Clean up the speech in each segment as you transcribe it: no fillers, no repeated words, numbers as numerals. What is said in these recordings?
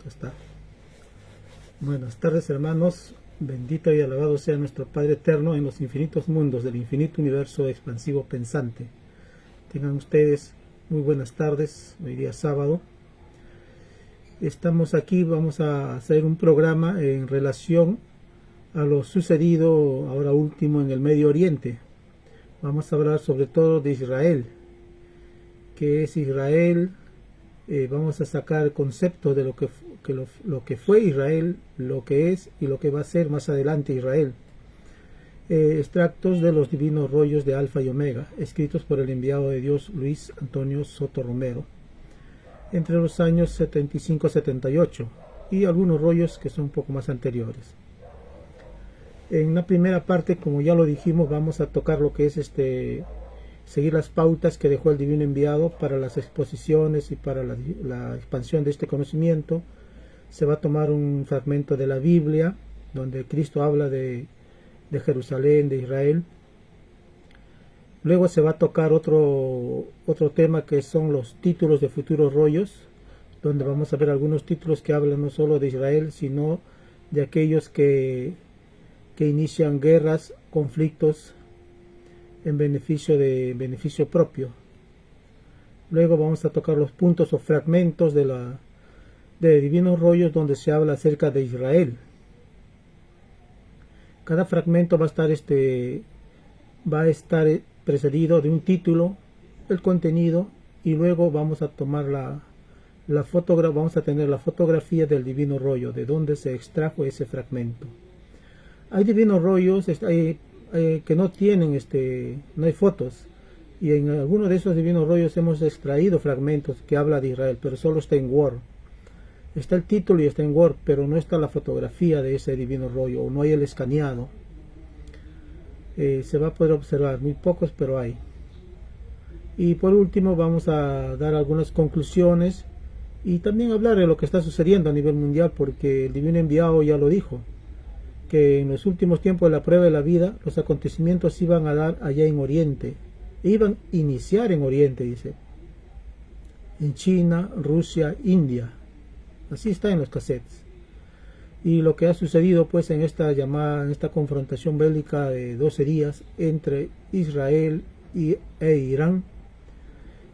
Acá está. Buenas tardes, hermanos. Bendito y alabado sea nuestro Padre eterno en los infinitos mundos del infinito universo expansivo pensante. Tengan ustedes muy buenas tardes. Hoy día sábado. Estamos aquí, vamos a hacer un programa en relación a lo sucedido ahora último en el Medio Oriente. Vamos a hablar sobre todo de Israel. ¿Qué es Israel? Vamos a sacar conceptos de lo que fue Israel, lo que es y lo que va a ser más adelante Israel. Extractos de los divinos rollos de Alfa y Omega, escritos por el enviado de Dios Luis Antonio Soto Romero, entre los años 75-78, y algunos rollos que son un poco más anteriores. En la primera parte, como ya lo dijimos, vamos a tocar lo que es seguir las pautas que dejó el divino enviado para las exposiciones y para la expansión de este conocimiento. Se va a tomar un fragmento de la Biblia donde Cristo habla de Jerusalén, de Israel. Luego se va a tocar otro tema que son los títulos de futuros rollos, donde vamos a ver algunos títulos que hablan no solo de Israel, sino de aquellos que inician guerras, conflictos en beneficio propio. Luego vamos a tocar los puntos o fragmentos de divinos rollos donde se habla acerca de Israel. Cada fragmento va a estar precedido de un título, el contenido, y luego vamos a tomar vamos a tener la fotografía del divino rollo, de donde se extrajo ese fragmento. Hay divinos rollos que no tienen no hay fotos, y en algunos de esos divinos rollos hemos extraído fragmentos que habla de Israel, pero solo está en Word. Está el título y está en Word, pero no está la fotografía de ese divino rollo, o no hay el escaneado. Se va a poder observar, muy pocos, pero hay. Y por último vamos a dar algunas conclusiones y también hablar de lo que está sucediendo a nivel mundial, porque el divino enviado ya lo dijo, que en los últimos tiempos de la prueba de la vida, los acontecimientos iban a dar allá en Oriente, iban a iniciar en Oriente, dice, en China, Rusia, India, así está en los cassettes. Y lo que ha sucedido pues en esta confrontación bélica de 12 días entre Israel e Irán,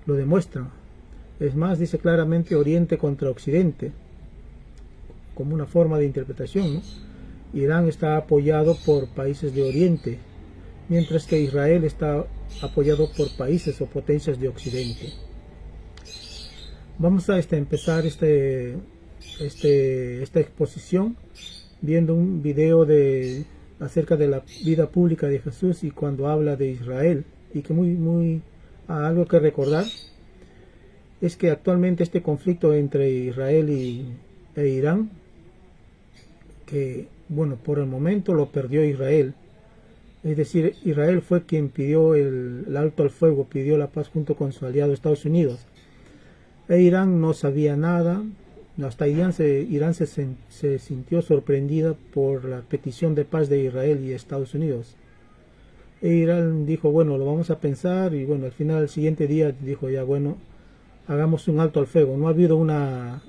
lo demuestra. Es más, dice claramente Oriente contra Occidente, como una forma de interpretación, ¿no? Irán está apoyado por países de Oriente, mientras que Israel está apoyado por países o potencias de Occidente. Vamos a empezar esta exposición viendo un video acerca de la vida pública de Jesús y cuando habla de Israel, y que algo que recordar es que actualmente este conflicto entre Israel e Irán, que bueno, por el momento lo perdió Israel. Es decir, Israel fue quien pidió el alto al fuego, pidió la paz junto con su aliado Estados Unidos. E Irán no sabía nada. Hasta Irán se sintió sorprendida por la petición de paz de Israel y Estados Unidos. E Irán dijo, bueno, lo vamos a pensar, y bueno, al final, el siguiente día dijo, ya bueno, hagamos un alto al fuego. No ha habido una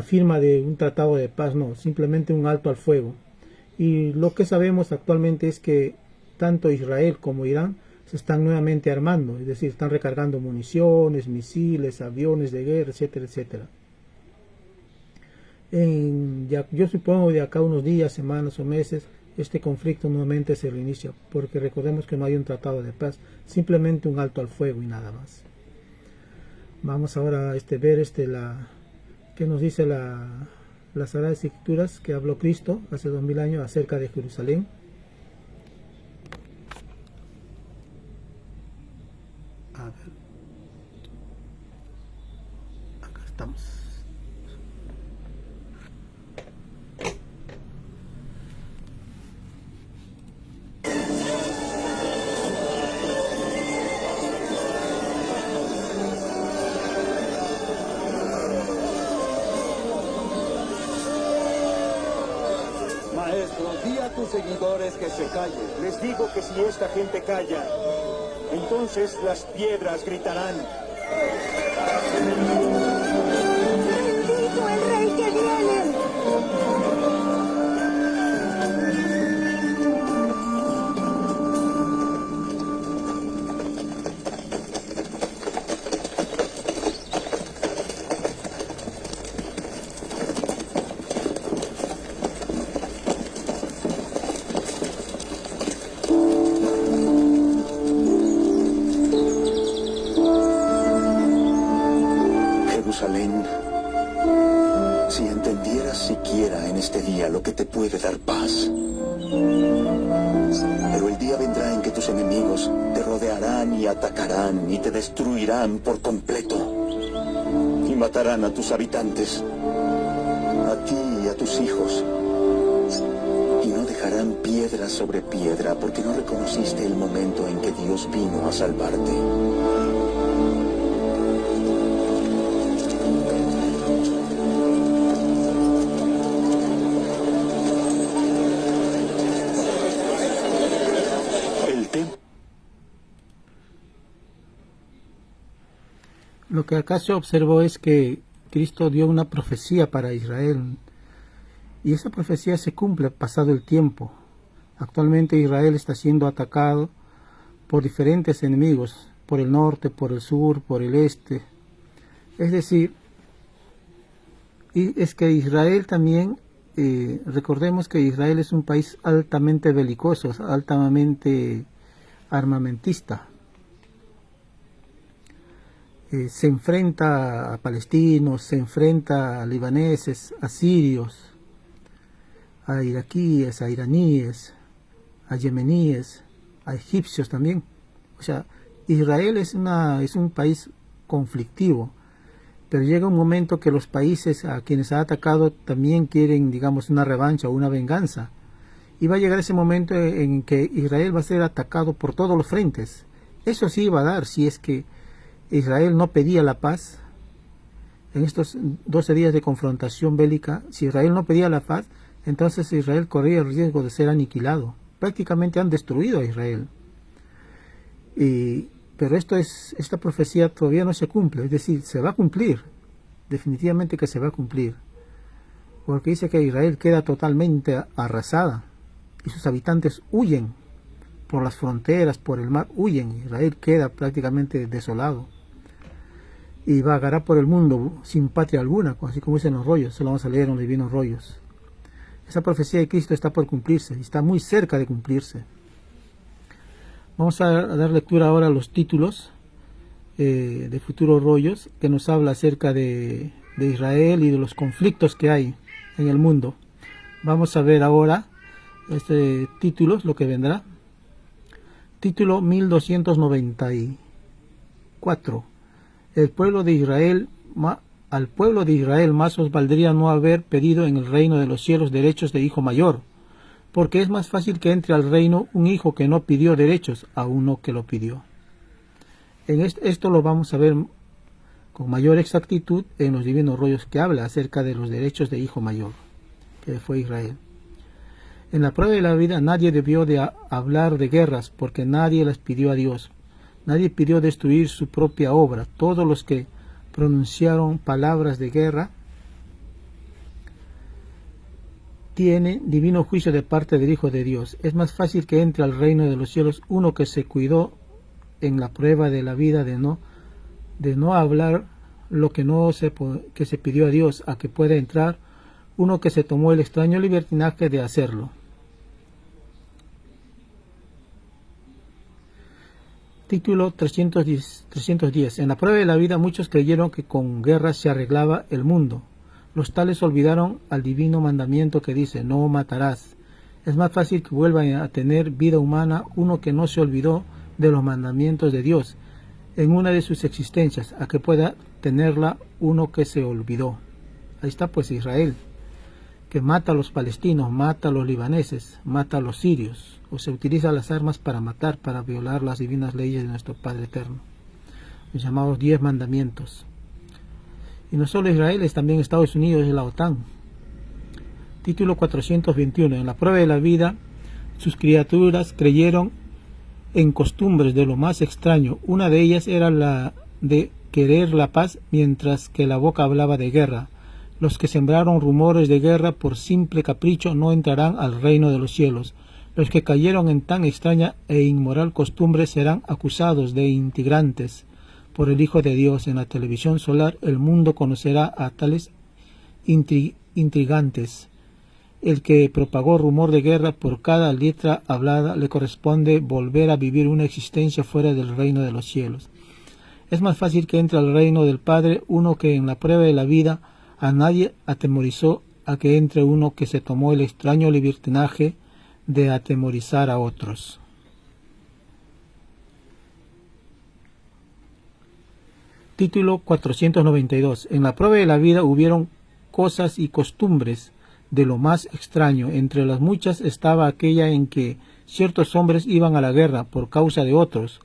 firma de un tratado de paz, no, simplemente un alto al fuego. Y lo que sabemos actualmente es que tanto Israel como Irán se están nuevamente armando, es decir, están recargando municiones, misiles, aviones de guerra, etcétera, etcétera. Yo supongo de acá unos días, semanas o meses, este conflicto nuevamente se reinicia, porque recordemos que no hay un tratado de paz, simplemente un alto al fuego y nada más. Vamos ahora a ver ¿qué nos dice las Sagradas Escrituras que habló Cristo hace 2000 años acerca de Jerusalén? A ver. Acá estamos. Maestro, di a tus seguidores que se callen. Les digo que si esta gente calla, entonces las piedras gritarán. Jerusalén, si entendieras siquiera en este día lo que te puede dar paz. Pero el día vendrá en que tus enemigos te rodearán y atacarán y te destruirán por completo. Y matarán a tus habitantes, a ti y a tus hijos. Y no dejarán piedra sobre piedra porque no reconociste el momento en que Dios vino a salvarte. Lo que acá se observó es que Cristo dio una profecía para Israel, y esa profecía se cumple pasado el tiempo. Actualmente Israel está siendo atacado por diferentes enemigos, por el norte, por el sur, por el este. Es decir, y es que Israel también, recordemos que Israel es un país altamente belicoso, altamente armamentista. Se enfrenta a palestinos, se enfrenta a libaneses, a sirios, a iraquíes, a iraníes, a yemeníes, a egipcios también. O sea, Israel es un país conflictivo, pero llega un momento que los países a quienes ha atacado también quieren, digamos, una revancha o una venganza. Y va a llegar ese momento en que Israel va a ser atacado por todos los frentes. Eso sí va a dar si es que Israel no pedía la paz. En estos 12 días de confrontación bélica, si Israel no pedía la paz, entonces Israel corría el riesgo de ser aniquilado. Prácticamente han destruido a Israel. Pero esta profecía todavía no se cumple, es decir, se va a cumplir, definitivamente que se va a cumplir, porque dice que Israel queda totalmente arrasada y sus habitantes huyen por las fronteras, por el mar, huyen. Israel queda prácticamente desolado y vagará por el mundo sin patria alguna, así como dicen los rollos. Eso lo vamos a leer en los divinos rollos. Esa profecía de Cristo está por cumplirse, y está muy cerca de cumplirse. Vamos a dar lectura ahora a los títulos de futuros rollos, que nos habla acerca de Israel y de los conflictos que hay en el mundo. Vamos a ver ahora títulos, lo que vendrá. Título 1294. El pueblo de Israel, al pueblo de Israel más os valdría no haber pedido en el reino de los cielos derechos de hijo mayor, porque es más fácil que entre al reino un hijo que no pidió derechos a uno que lo pidió. Esto lo vamos a ver con mayor exactitud en los divinos rollos, que habla acerca de los derechos de hijo mayor, que fue Israel. En la prueba de la vida nadie debió de hablar de guerras, porque nadie las pidió a Dios. Nadie pidió destruir su propia obra. Todos los que pronunciaron palabras de guerra tienen divino juicio de parte del Hijo de Dios. Es más fácil que entre al reino de los cielos uno que se cuidó en la prueba de la vida de no hablar lo que se pidió a Dios, a que pueda entrar uno que se tomó el extraño libertinaje de hacerlo. Título 310. En la prueba de la vida muchos creyeron que con guerra se arreglaba el mundo. Los tales olvidaron al divino mandamiento que dice, no matarás. Es más fácil que vuelva a tener vida humana uno que no se olvidó de los mandamientos de Dios en una de sus existencias, a que pueda tenerla uno que se olvidó. Ahí está pues Israel, que mata a los palestinos, mata a los libaneses, mata a los sirios, o se utiliza las armas para matar, para violar las divinas leyes de nuestro Padre Eterno, los llamados 10 mandamientos. Y no solo Israel, es también Estados Unidos y la OTAN. Título 421. En la prueba de la vida, sus criaturas creyeron en costumbres de lo más extraño. Una de ellas era la de querer la paz, mientras que la boca hablaba de guerra. Los que sembraron rumores de guerra por simple capricho no entrarán al reino de los cielos. Los que cayeron en tan extraña e inmoral costumbre serán acusados de integrantes por el Hijo de Dios. En la televisión solar el mundo conocerá a tales intrigantes. El que propagó rumor de guerra, por cada letra hablada le corresponde volver a vivir una existencia fuera del reino de los cielos. Es más fácil que entre al reino del Padre uno que en la prueba de la vida a nadie atemorizó a que entre uno que se tomó el extraño libertinaje de atemorizar a otros. Título 492. En la prueba de la vida hubieron cosas y costumbres de lo más extraño. Entre las muchas estaba aquella en que ciertos hombres iban a la guerra por causa de otros.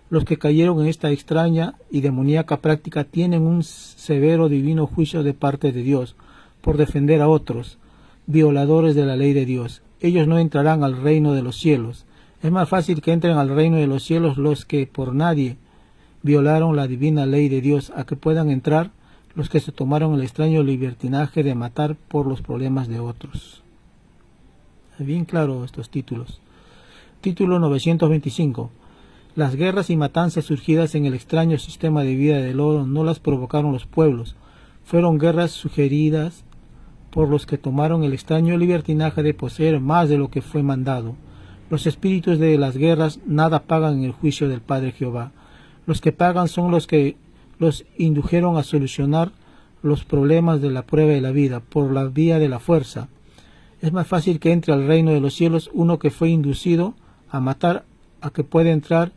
Los que cayeron en esta extraña y demoníaca práctica tienen un severo divino juicio de parte de Dios por defender a otros, violadores de la ley de Dios. Ellos no entrarán al reino de los cielos. Es más fácil que entren al reino de los cielos los que por nadie violaron la divina ley de Dios, a que puedan entrar los que se tomaron el extraño libertinaje de matar por los problemas de otros. Bien claro estos títulos. Título 925. Las guerras y matanzas surgidas en el extraño sistema de vida del oro no las provocaron los pueblos. Fueron guerras sugeridas por los que tomaron el extraño libertinaje de poseer más de lo que fue mandado. Los espíritus de las guerras nada pagan en el juicio del Padre Jehová. Los que pagan son los que los indujeron a solucionar los problemas de la prueba de la vida por la vía de la fuerza. Es más fácil que entre al reino de los cielos uno que fue inducido a matar a que puede entrar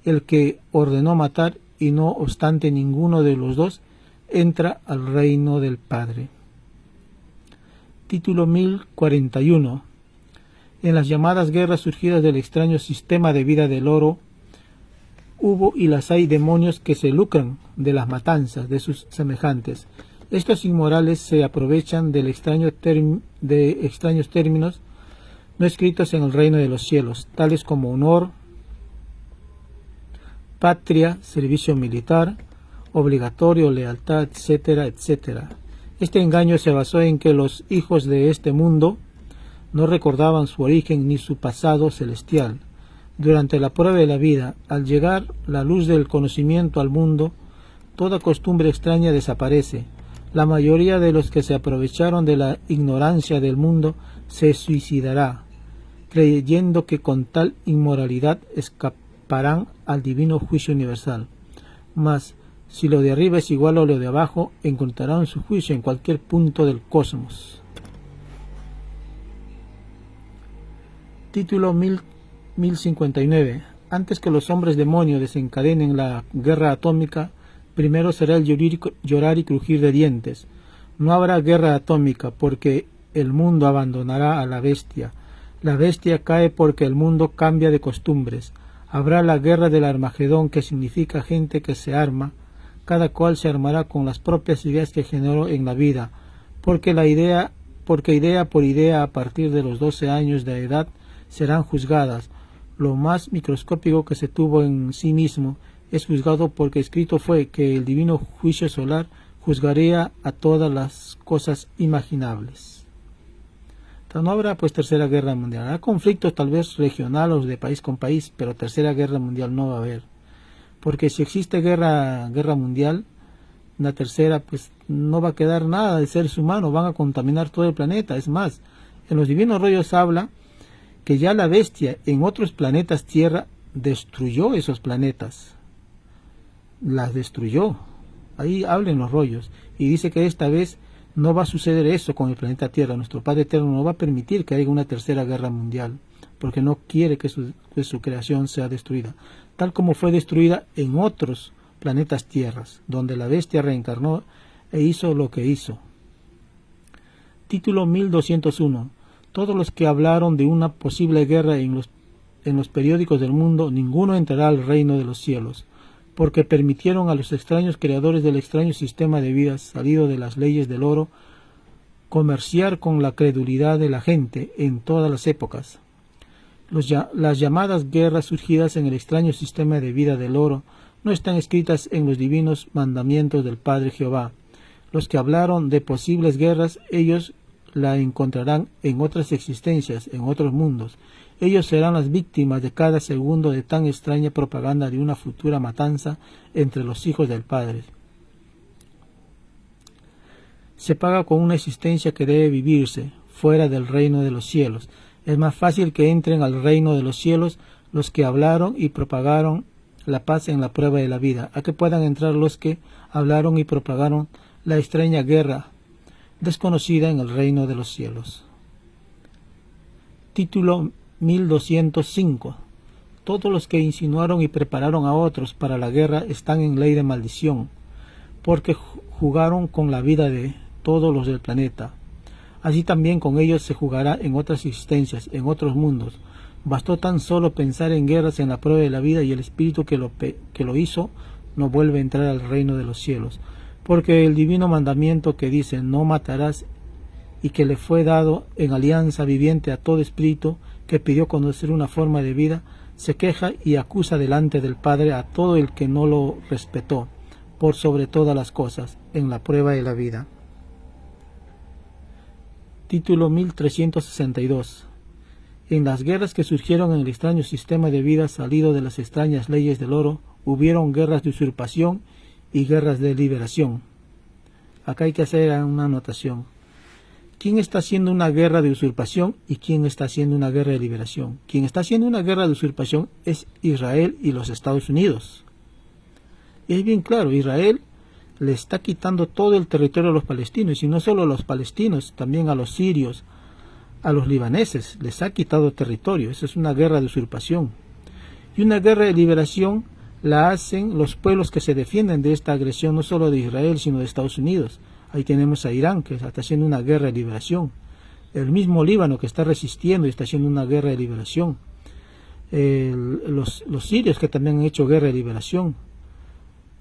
el que ordenó matar, y no obstante ninguno de los dos entra al reino del Padre. Título 1041. En las llamadas guerras surgidas del extraño sistema de vida del oro, hubo y las hay demonios que se lucran de las matanzas de sus semejantes. Estos inmorales se aprovechan de extraños términos no escritos en el reino de los cielos, tales como honor, patria, servicio militar, obligatorio, lealtad, etcétera, etcétera. Este engaño se basó en que los hijos de este mundo no recordaban su origen ni su pasado celestial. Durante la prueba de la vida, al llegar la luz del conocimiento al mundo, toda costumbre extraña desaparece. La mayoría de los que se aprovecharon de la ignorancia del mundo se suicidará, creyendo que con tal inmoralidad escaparán al divino juicio universal. Mas, si lo de arriba es igual a lo de abajo, encontrarán su juicio en cualquier punto del cosmos. Título 1059. Antes que los hombres demonio desencadenen la guerra atómica, primero será el llorar y crujir de dientes. No habrá guerra atómica porque el mundo abandonará a la bestia. La bestia cae porque el mundo cambia de costumbres. Habrá la guerra del Armagedón, que significa gente que se arma. Cada cual se armará con las propias ideas que generó en la vida, porque idea por idea a partir de los 12 años de edad serán juzgadas. Lo más microscópico que se tuvo en sí mismo es juzgado, porque escrito fue que el divino juicio solar juzgaría a todas las cosas imaginables. No habrá pues tercera guerra mundial. Habrá conflictos tal vez regionales de país con país, pero tercera guerra mundial no va a haber. Porque si existe guerra mundial, la tercera, pues no va a quedar nada de seres humanos, van a contaminar todo el planeta. Es más, en los divinos rollos habla que ya la bestia en otros planetas Tierra destruyó esos planetas. Las destruyó. Ahí hablan los rollos. Y dice que esta vez no va a suceder eso con el planeta Tierra. Nuestro Padre Eterno no va a permitir que haya una tercera guerra mundial, porque no quiere que su creación sea destruida, tal como fue destruida en otros planetas Tierras, donde la bestia reencarnó e hizo lo que hizo. Título 1201. Todos los que hablaron de una posible guerra en los periódicos del mundo, ninguno entrará al reino de los cielos, porque permitieron a los extraños creadores del extraño sistema de vida salido de las leyes del oro comerciar con la credulidad de la gente en todas las épocas. Las llamadas guerras surgidas en el extraño sistema de vida del oro no están escritas en los divinos mandamientos del Padre Jehová. Los que hablaron de posibles guerras, ellos la encontrarán en otras existencias, en otros mundos. Ellos serán las víctimas de cada segundo de tan extraña propaganda de una futura matanza entre los hijos del Padre. Se paga con una existencia que debe vivirse fuera del reino de los cielos. Es más fácil que entren al reino de los cielos los que hablaron y propagaron la paz en la prueba de la vida, a que puedan entrar los que hablaron y propagaron la extraña guerra desconocida en el reino de los cielos. Título 1205. Todos los que insinuaron y prepararon a otros para la guerra están en ley de maldición, porque jugaron con la vida de todos los del planeta. Así también con ellos se jugará en otras existencias, en otros mundos. Bastó tan solo pensar en guerras en la prueba de la vida y el espíritu que lo hizo no vuelve a entrar al reino de los cielos, porque el divino mandamiento que dice no matarás y que le fue dado en alianza viviente a todo espíritu que pidió conocer una forma de vida, se queja y acusa delante del Padre a todo el que no lo respetó por sobre todas las cosas en la prueba de la vida. Título 1362. En las guerras que surgieron en el extraño sistema de vida salido de las extrañas leyes del oro, hubieron guerras de usurpación y guerras de liberación. Acá hay que hacer una anotación. ¿Quién está haciendo una guerra de usurpación y quién está haciendo una guerra de liberación? Quien está haciendo una guerra de usurpación es Israel y los Estados Unidos. Y es bien claro, Israel le está quitando todo el territorio a los palestinos, y no solo a los palestinos, también a los sirios, a los libaneses, les ha quitado territorio. Esa es una guerra de usurpación. Y una guerra de liberación la hacen los pueblos que se defienden de esta agresión, no solo de Israel, sino de Estados Unidos. Ahí tenemos a Irán, que está haciendo una guerra de liberación. El mismo Líbano, que está resistiendo y está haciendo una guerra de liberación. Los sirios, que también han hecho guerra de liberación.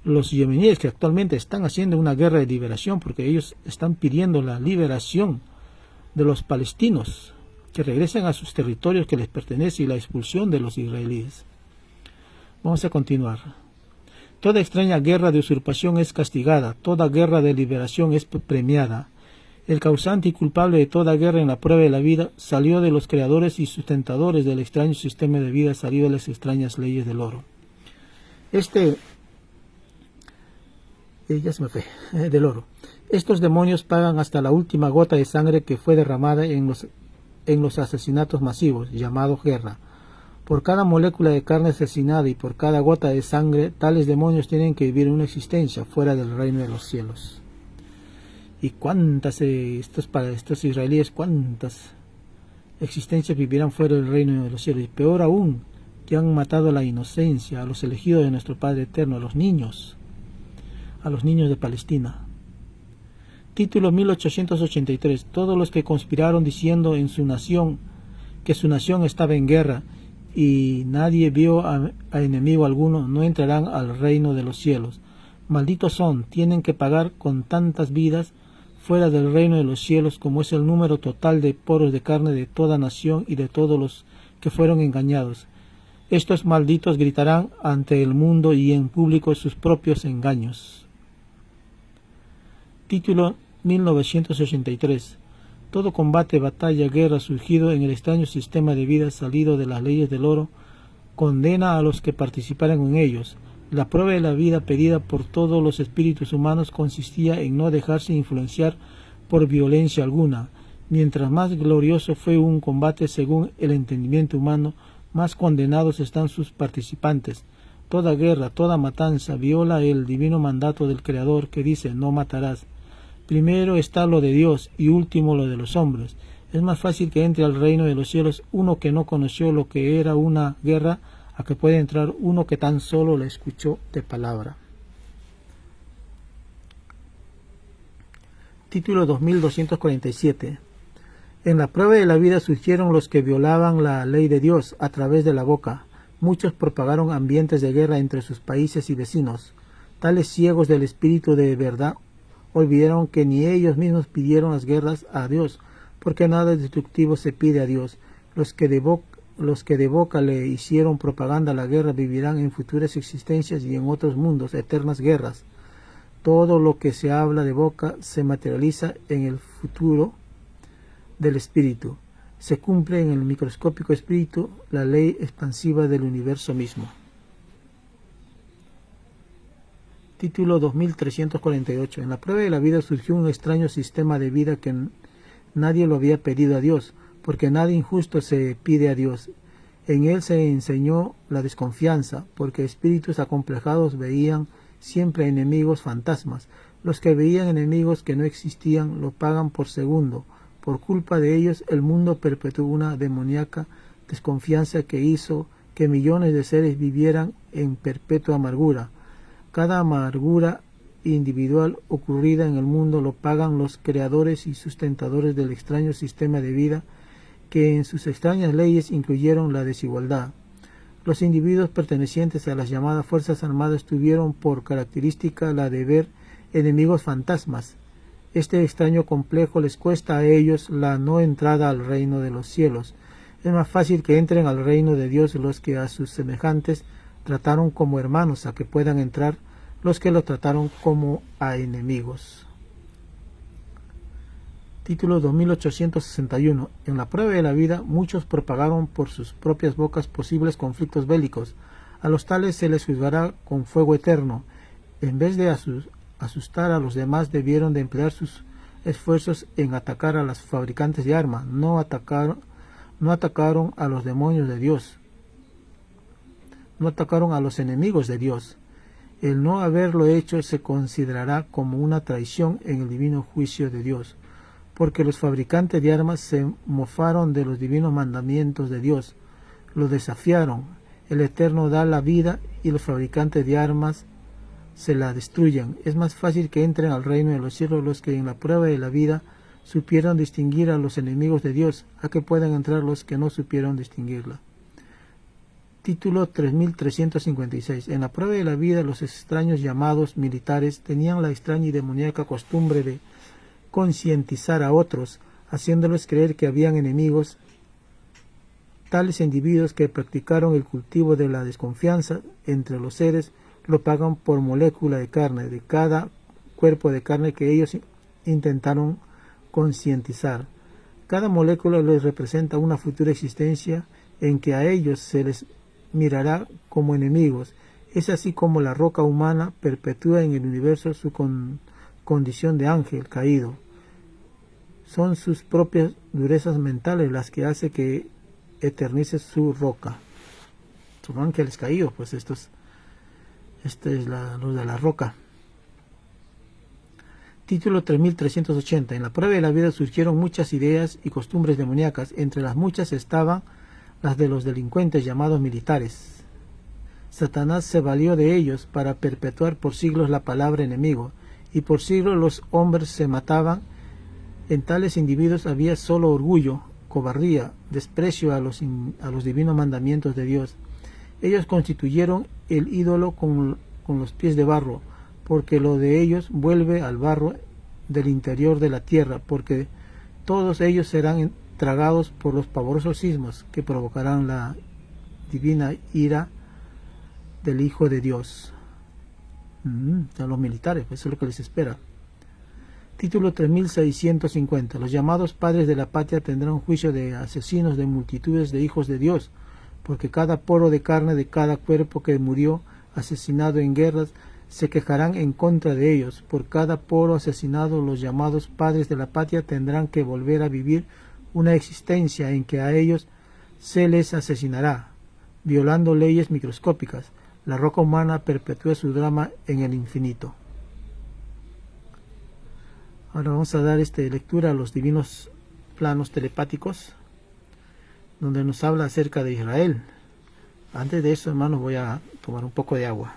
Los yemeníes, que actualmente están haciendo una guerra de liberación, porque ellos están pidiendo la liberación de los palestinos, que regresen a sus territorios que les pertenecen, y la expulsión de los israelíes. Vamos a continuar. Toda extraña guerra de usurpación es castigada, toda guerra de liberación es premiada. El causante y culpable de toda guerra en la prueba de la vida salió de los creadores y sustentadores del extraño sistema de vida, salió de las extrañas leyes del oro. Del oro. Estos demonios pagan hasta la última gota de sangre que fue derramada en los asesinatos masivos, llamados guerra. Por cada molécula de carne asesinada y por cada gota de sangre, tales demonios tienen que vivir una existencia fuera del reino de los cielos. ¿Y cuántas, para estos israelíes, cuántas existencias vivirán fuera del reino de los cielos? Y peor aún, que han matado a la inocencia, a los elegidos de nuestro Padre Eterno, a los niños de Palestina. Título 1883. Todos los que conspiraron diciendo en su nación que su nación estaba en guerra y nadie vio a enemigo alguno, no entrarán al reino de los cielos. Malditos son, tienen que pagar con tantas vidas fuera del reino de los cielos como es el número total de poros de carne de toda nación y de todos los que fueron engañados. Estos malditos gritarán ante el mundo y en público sus propios engaños. Título 1983. Todo combate, batalla, guerra surgido en el extraño sistema de vida salido de las leyes del oro condena a los que participaran en ellos. La prueba de la vida pedida por todos los espíritus humanos consistía en no dejarse influenciar por violencia alguna. Mientras más glorioso fue un combate según el entendimiento humano, más condenados están sus participantes. Toda guerra, toda matanza viola el divino mandato del Creador que dice no matarás. Primero está lo de Dios y último lo de los hombres. Es más fácil que entre al reino de los cielos uno que no conoció lo que era una guerra a que puede entrar uno que tan solo la escuchó de palabra. Título 2247. En la prueba de la vida surgieron los que violaban la ley de Dios a través de la boca. Muchos propagaron ambientes de guerra entre sus países y vecinos. Tales ciegos del espíritu de verdad olvidaron que ni ellos mismos pidieron las guerras a Dios, porque nada destructivo se pide a Dios. Los que de boca le hicieron propaganda a la guerra vivirán en futuras existencias y en otros mundos eternas guerras. Todo lo que se habla de boca se materializa en el futuro del espíritu. Se cumple en el microscópico espíritu la ley expansiva del universo mismo. Título 2348. En la prueba de la vida surgió un extraño sistema de vida que nadie lo había pedido a Dios, porque nada injusto se pide a Dios. En él se enseñó la desconfianza, porque espíritus acomplejados veían siempre enemigos fantasmas. Los que veían enemigos que no existían lo pagan por segundo. Por culpa de ellos el mundo perpetuó una demoníaca desconfianza que hizo que millones de seres vivieran en perpetua amargura. Cada amargura individual ocurrida en el mundo lo pagan los creadores y sustentadores del extraño sistema de vida que en sus extrañas leyes incluyeron la desigualdad. Los individuos pertenecientes a las llamadas Fuerzas Armadas tuvieron por característica la de ver enemigos fantasmas. Este extraño complejo les cuesta a ellos la no entrada al reino de los cielos. Es más fácil que entren al reino de Dios los que a sus semejantes trataron como hermanos a que puedan entrar los que lo trataron como a enemigos. Título 2861. En la prueba de la vida, muchos propagaron por sus propias bocas posibles conflictos bélicos. A los tales se les juzgará con fuego eterno. En vez de asustar a los demás, debieron de emplear sus esfuerzos en atacar a los fabricantes de armas. No atacaron a los demonios de Dios. No atacaron a los enemigos de Dios. El no haberlo hecho se considerará como una traición en el divino juicio de Dios, porque los fabricantes de armas se mofaron de los divinos mandamientos de Dios, lo desafiaron. El Eterno da la vida y los fabricantes de armas se la destruyen. Es más fácil que entren al reino de los cielos los que en la prueba de la vida supieron distinguir a los enemigos de Dios, a que puedan entrar los que no supieron distinguirla. Título 3356. En la prueba de la vida, los extraños llamados militares tenían la extraña y demoníaca costumbre de concientizar a otros, haciéndoles creer que habían enemigos. Tales individuos que practicaron el cultivo de la desconfianza entre los seres lo pagan por molécula de carne, de cada cuerpo de carne que ellos intentaron concientizar. Cada molécula les representa una futura existencia en que a ellos se les mirará como enemigos. Es así como la roca humana perpetúa en el universo su condición de ángel caído. Son sus propias durezas mentales las que hace que eternice su roca. Son ángeles caídos, pues este es lo de la roca. Título 3380. En la prueba de la vida surgieron muchas ideas y costumbres demoníacas. Entre las muchas estaban las de los delincuentes llamados militares. Satanás se valió de ellos para perpetuar por siglos la palabra enemigo, y por siglos los hombres se mataban. En tales individuos había solo orgullo, cobardía, desprecio a los divinos mandamientos de Dios. Ellos constituyeron el ídolo con los pies de barro, porque lo de ellos vuelve al barro del interior de la tierra, porque todos ellos serán tragados por los pavorosos sismos que provocarán la divina ira del Hijo de Dios. A los militares, pues eso es lo que les espera. Título 3650. Los llamados padres de la patria tendrán juicio de asesinos de multitudes de hijos de Dios, porque cada poro de carne de cada cuerpo que murió asesinado en guerras se quejarán en contra de ellos. Por cada poro asesinado, los llamados padres de la patria tendrán que volver a vivir una existencia en que a ellos se les asesinará, violando leyes microscópicas. La roca humana perpetúa su drama en el infinito. Ahora vamos a dar lectura a los divinos planos telepáticos, donde nos habla acerca de Israel. Antes de eso, hermanos, voy a tomar un poco de agua.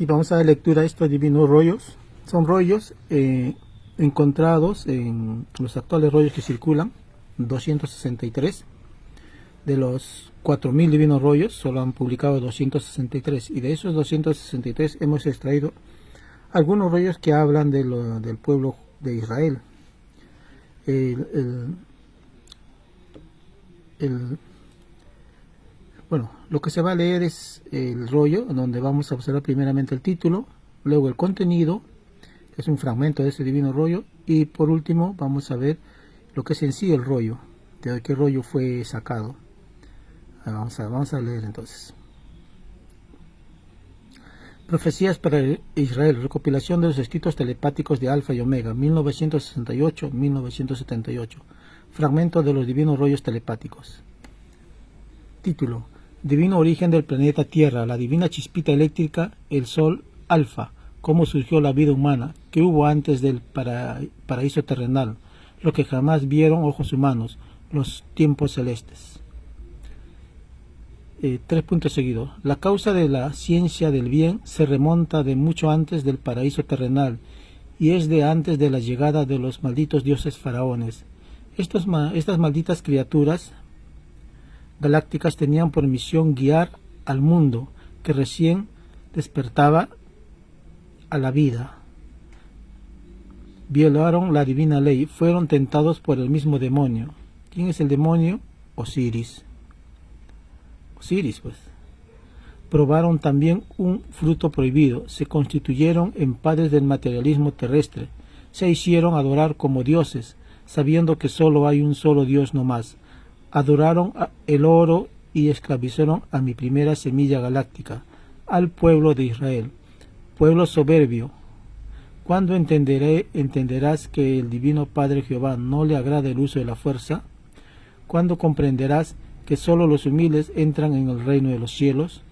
Aquí vamos a dar lectura a estos divinos rollos. Son rollos encontrados en los actuales rollos que circulan, 263. De los 4000 divinos rollos, solo han publicado 263. Y de esos 263 hemos extraído algunos rollos que hablan del pueblo de Israel. Bueno, lo que se va a leer es el rollo, donde vamos a observar primeramente el título, luego el contenido, que es un fragmento de ese divino rollo, y por último vamos a ver lo que es en sí el rollo, de qué rollo fue sacado. Vamos a leer entonces. Profecías para Israel, recopilación de los escritos telepáticos de Alfa y Omega, 1968-1978. Fragmento de los divinos rollos telepáticos. Título: Divino origen del planeta Tierra, la divina chispita eléctrica, el Sol Alfa, cómo surgió la vida humana, qué hubo antes del paraíso terrenal, lo que jamás vieron ojos humanos, los tiempos celestes. 3 puntos seguidos. La causa de la ciencia del bien se remonta de mucho antes del paraíso terrenal y es de antes de la llegada de los malditos dioses faraones. Estas malditas criaturas galácticas tenían por misión guiar al mundo que recién despertaba a la vida. Violaron la divina ley, fueron tentados por el mismo demonio. ¿Quién es el demonio? Osiris, pues. Probaron también un fruto prohibido, se constituyeron en padres del materialismo terrestre, se hicieron adorar como dioses, sabiendo que solo hay un solo Dios no más. Adoraron el oro y esclavizaron a mi primera semilla galáctica, al pueblo de Israel, pueblo soberbio. ¿Cuándo entenderás que el Divino Padre Jehová no le agrada el uso de la fuerza? ¿Cuándo comprenderás que solo los humildes entran en el reino de los cielos?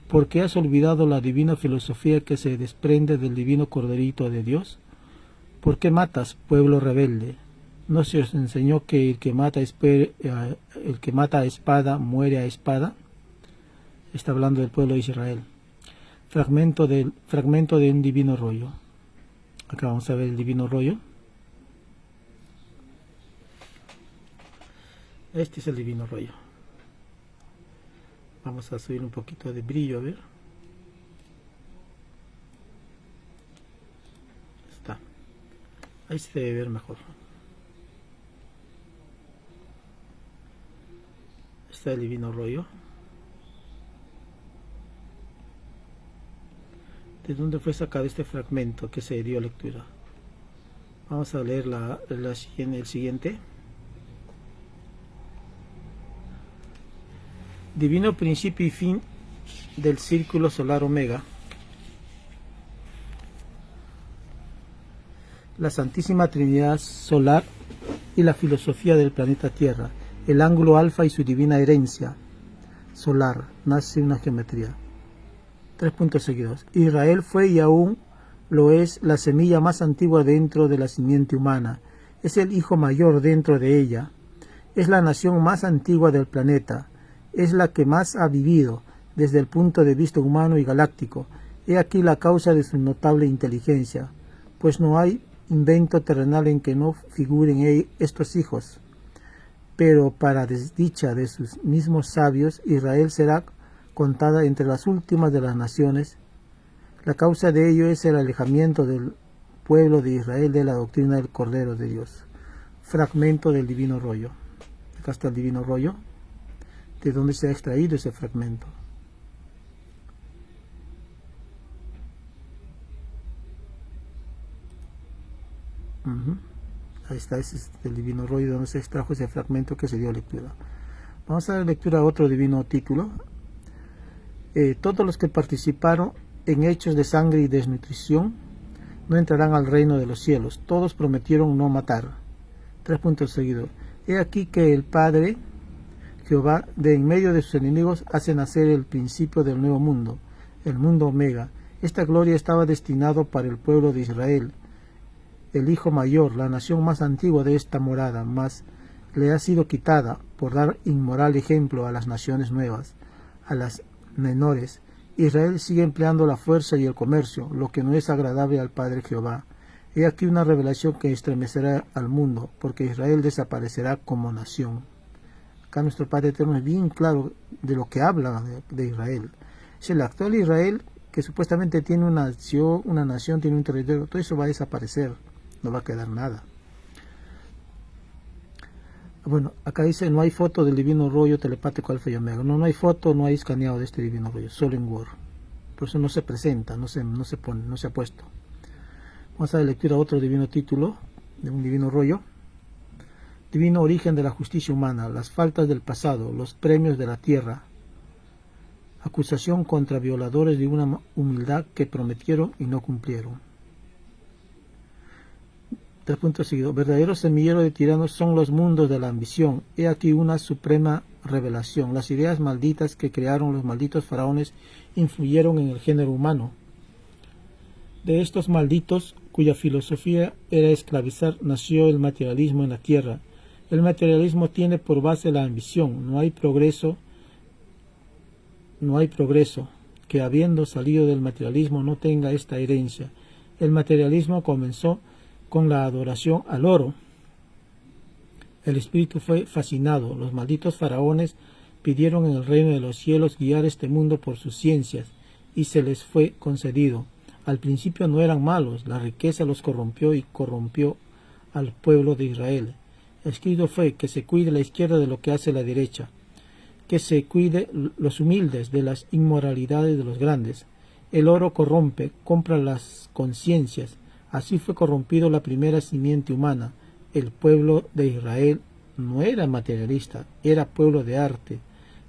¿Por qué has olvidado la divina filosofía que se desprende del divino Corderito de Dios? ¿Por qué matas, pueblo rebelde? ¿No se os enseñó que el que mata a espada muere a espada? Está hablando del pueblo de Israel. Fragmento de un divino rollo. Acá vamos a ver el divino rollo. Este es el divino rollo. Vamos a subir un poquito de brillo, a ver. Está. Ahí se debe ver mejor. Está el divino rollo. ¿De dónde fue sacado este fragmento que se dio lectura? Vamos a leer el siguiente. Divino principio y fin del círculo solar Omega. La Santísima Trinidad solar y la filosofía del planeta Tierra. El ángulo alfa y su divina herencia solar. Nace una geometría. 3 puntos seguidos. Israel fue y aún lo es la semilla más antigua dentro de la simiente humana. Es el hijo mayor dentro de ella. Es la nación más antigua del planeta. Es la que más ha vivido desde el punto de vista humano y galáctico. He aquí la causa de su notable inteligencia, pues no hay invento terrenal en que no figuren estos hijos. Pero para desdicha de sus mismos sabios, Israel será contada entre las últimas de las naciones. La causa de ello es el alejamiento del pueblo de Israel de la doctrina del Cordero de Dios. Fragmento del divino rollo. Acá está el divino rollo. ¿De dónde se ha extraído ese fragmento? Ahí está, ese es el divino rollo, donde se extrajo ese fragmento que se dio lectura. Vamos a dar lectura a otro divino título. Todos los que participaron en hechos de sangre y desnutrición no entrarán al reino de los cielos. Todos prometieron no matar. 3 puntos seguidos. He aquí que el Padre Jehová, de en medio de sus enemigos, hace nacer el principio del nuevo mundo, el mundo Omega. Esta gloria estaba destinado para el pueblo de Israel, el hijo mayor, la nación más antigua de esta morada, mas le ha sido quitada por dar inmoral ejemplo a las naciones nuevas, a las menores, Israel sigue empleando la fuerza y el comercio, lo que no es agradable al Padre Jehová. He aquí una revelación que estremecerá al mundo, porque Israel desaparecerá como nación. Acá nuestro Padre Eterno es bien claro de lo que habla de Israel. Es el actual Israel que supuestamente tiene una nación, tiene un territorio, todo eso va a desaparecer, no va a quedar nada. Bueno, acá dice, no hay foto del divino rollo telepático Alfa y Omega. No hay foto, no hay escaneado de este divino rollo, solo en Word. Por eso no se presenta, no se pone, no se ha puesto. Vamos a dar lectura a otro divino título, de un divino rollo. Divino origen de la justicia humana, las faltas del pasado, los premios de la tierra. Acusación contra violadores de una humildad que prometieron y no cumplieron. 3 puntos seguidos. Verdadero semillero de tiranos son los mundos de la ambición. He aquí una suprema revelación. Las ideas malditas que crearon los malditos faraones influyeron en el género humano. De estos malditos, cuya filosofía era esclavizar, nació el materialismo en la tierra. El materialismo tiene por base la ambición. No hay progreso que habiendo salido del materialismo no tenga esta herencia. El materialismo comenzó con la adoración al oro. El espíritu fue fascinado. Los malditos faraones pidieron en el reino de los cielos guiar este mundo por sus ciencias, y se les fue concedido. Al principio no eran malos, la riqueza los corrompió y corrompió al pueblo de Israel. Escrito fue que se cuide la izquierda de lo que hace la derecha, que se cuide los humildes de las inmoralidades de los grandes. El oro corrompe, compra las conciencias. Así fue corrompido la primera simiente humana. El pueblo de Israel no era materialista, era pueblo de arte.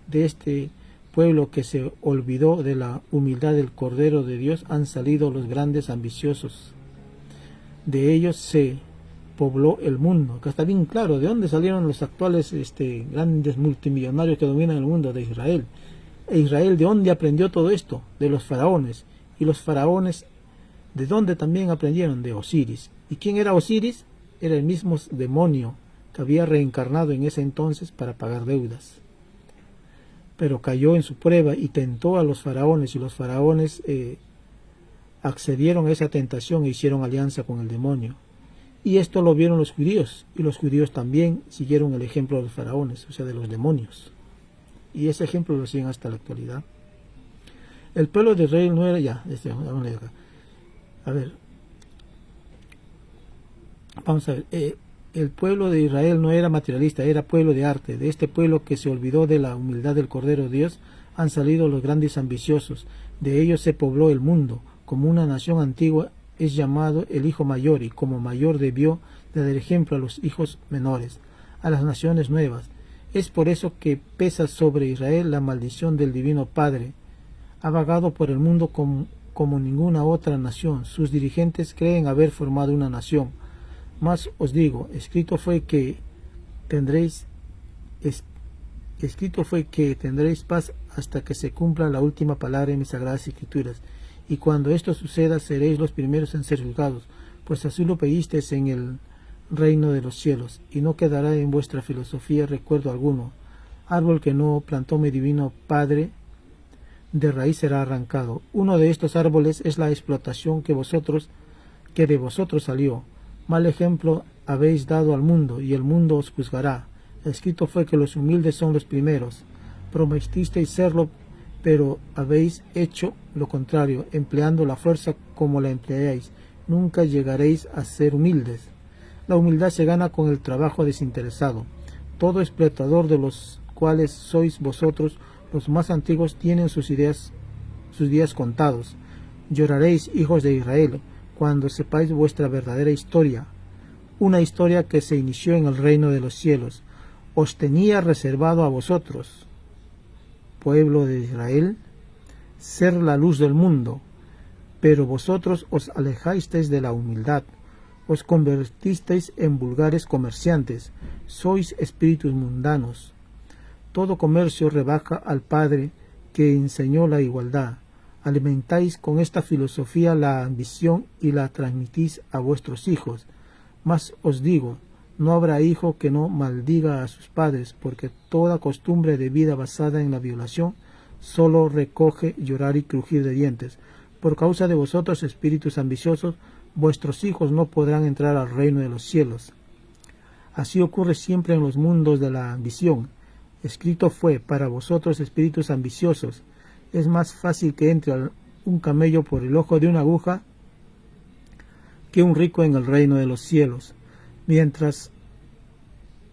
De este pueblo que se olvidó de la humildad del Cordero de Dios han salido los grandes ambiciosos. De ellos se pobló el mundo. Acá está bien claro de dónde salieron los actuales grandes multimillonarios que dominan el mundo, de Israel. E Israel, ¿de dónde aprendió todo esto? De los faraones. Y los faraones, ¿de dónde también aprendieron? De Osiris. ¿Y quién era Osiris? Era el mismo demonio que había reencarnado en ese entonces para pagar deudas. Pero cayó en su prueba y tentó a los faraones, y los faraones accedieron a esa tentación e hicieron alianza con el demonio. Y esto lo vieron los judíos, y los judíos también siguieron el ejemplo de los faraones, o sea, de los demonios. Y ese ejemplo lo siguen hasta la actualidad. El pueblo de Israel no era vamos a ver. El pueblo de Israel no era materialista, era pueblo de arte. De este pueblo que se olvidó de la humildad del Cordero de Dios han salido los grandes ambiciosos. De ellos se pobló el mundo. Como una nación antigua es llamado el hijo mayor, y como mayor debió de dar ejemplo a los hijos menores, a las naciones nuevas. Es por eso que pesa sobre Israel la maldición del Divino Padre. Ha vagado por el mundo como ninguna otra nación. Sus dirigentes creen haber formado una nación. Mas os digo, escrito fue que tendréis paz hasta que se cumpla la última palabra en mis sagradas escrituras. Y cuando esto suceda, seréis los primeros en ser juzgados, pues así lo pedisteis en el reino de los cielos, y no quedará en vuestra filosofía recuerdo alguno. Árbol que no plantó mi divino Padre, de raíz será arrancado. Uno de estos árboles es la explotación que de vosotros salió. Mal ejemplo habéis dado al mundo, y el mundo os juzgará. Escrito fue que los humildes son los primeros. Prometisteis serlo, pero habéis hecho lo contrario, empleando la fuerza como la empleáis. Nunca llegaréis a ser humildes. La humildad se gana con el trabajo desinteresado. Todo explotador, de los cuales sois vosotros los más antiguos, tienen sus días contados. Lloraréis, hijos de Israel, cuando sepáis vuestra verdadera historia, una historia que se inició en el reino de los cielos. Os tenía reservado a vosotros, pueblo de Israel, ser la luz del mundo, pero vosotros os alejasteis de la humildad, os convertisteis en vulgares comerciantes, sois espíritus mundanos. Todo comercio rebaja al Padre que enseñó la igualdad. Alimentáis con esta filosofía la ambición y la transmitís a vuestros hijos. Mas os digo, no habrá hijo que no maldiga a sus padres, porque toda costumbre de vida basada en la violación solo recoge llorar y crujir de dientes. Por causa de vosotros, espíritus ambiciosos, vuestros hijos no podrán entrar al reino de los cielos. Así ocurre siempre en los mundos de la ambición. Escrito fue, para vosotros, espíritus ambiciosos, es más fácil que entre un camello por el ojo de una aguja que un rico en el reino de los cielos. Mientras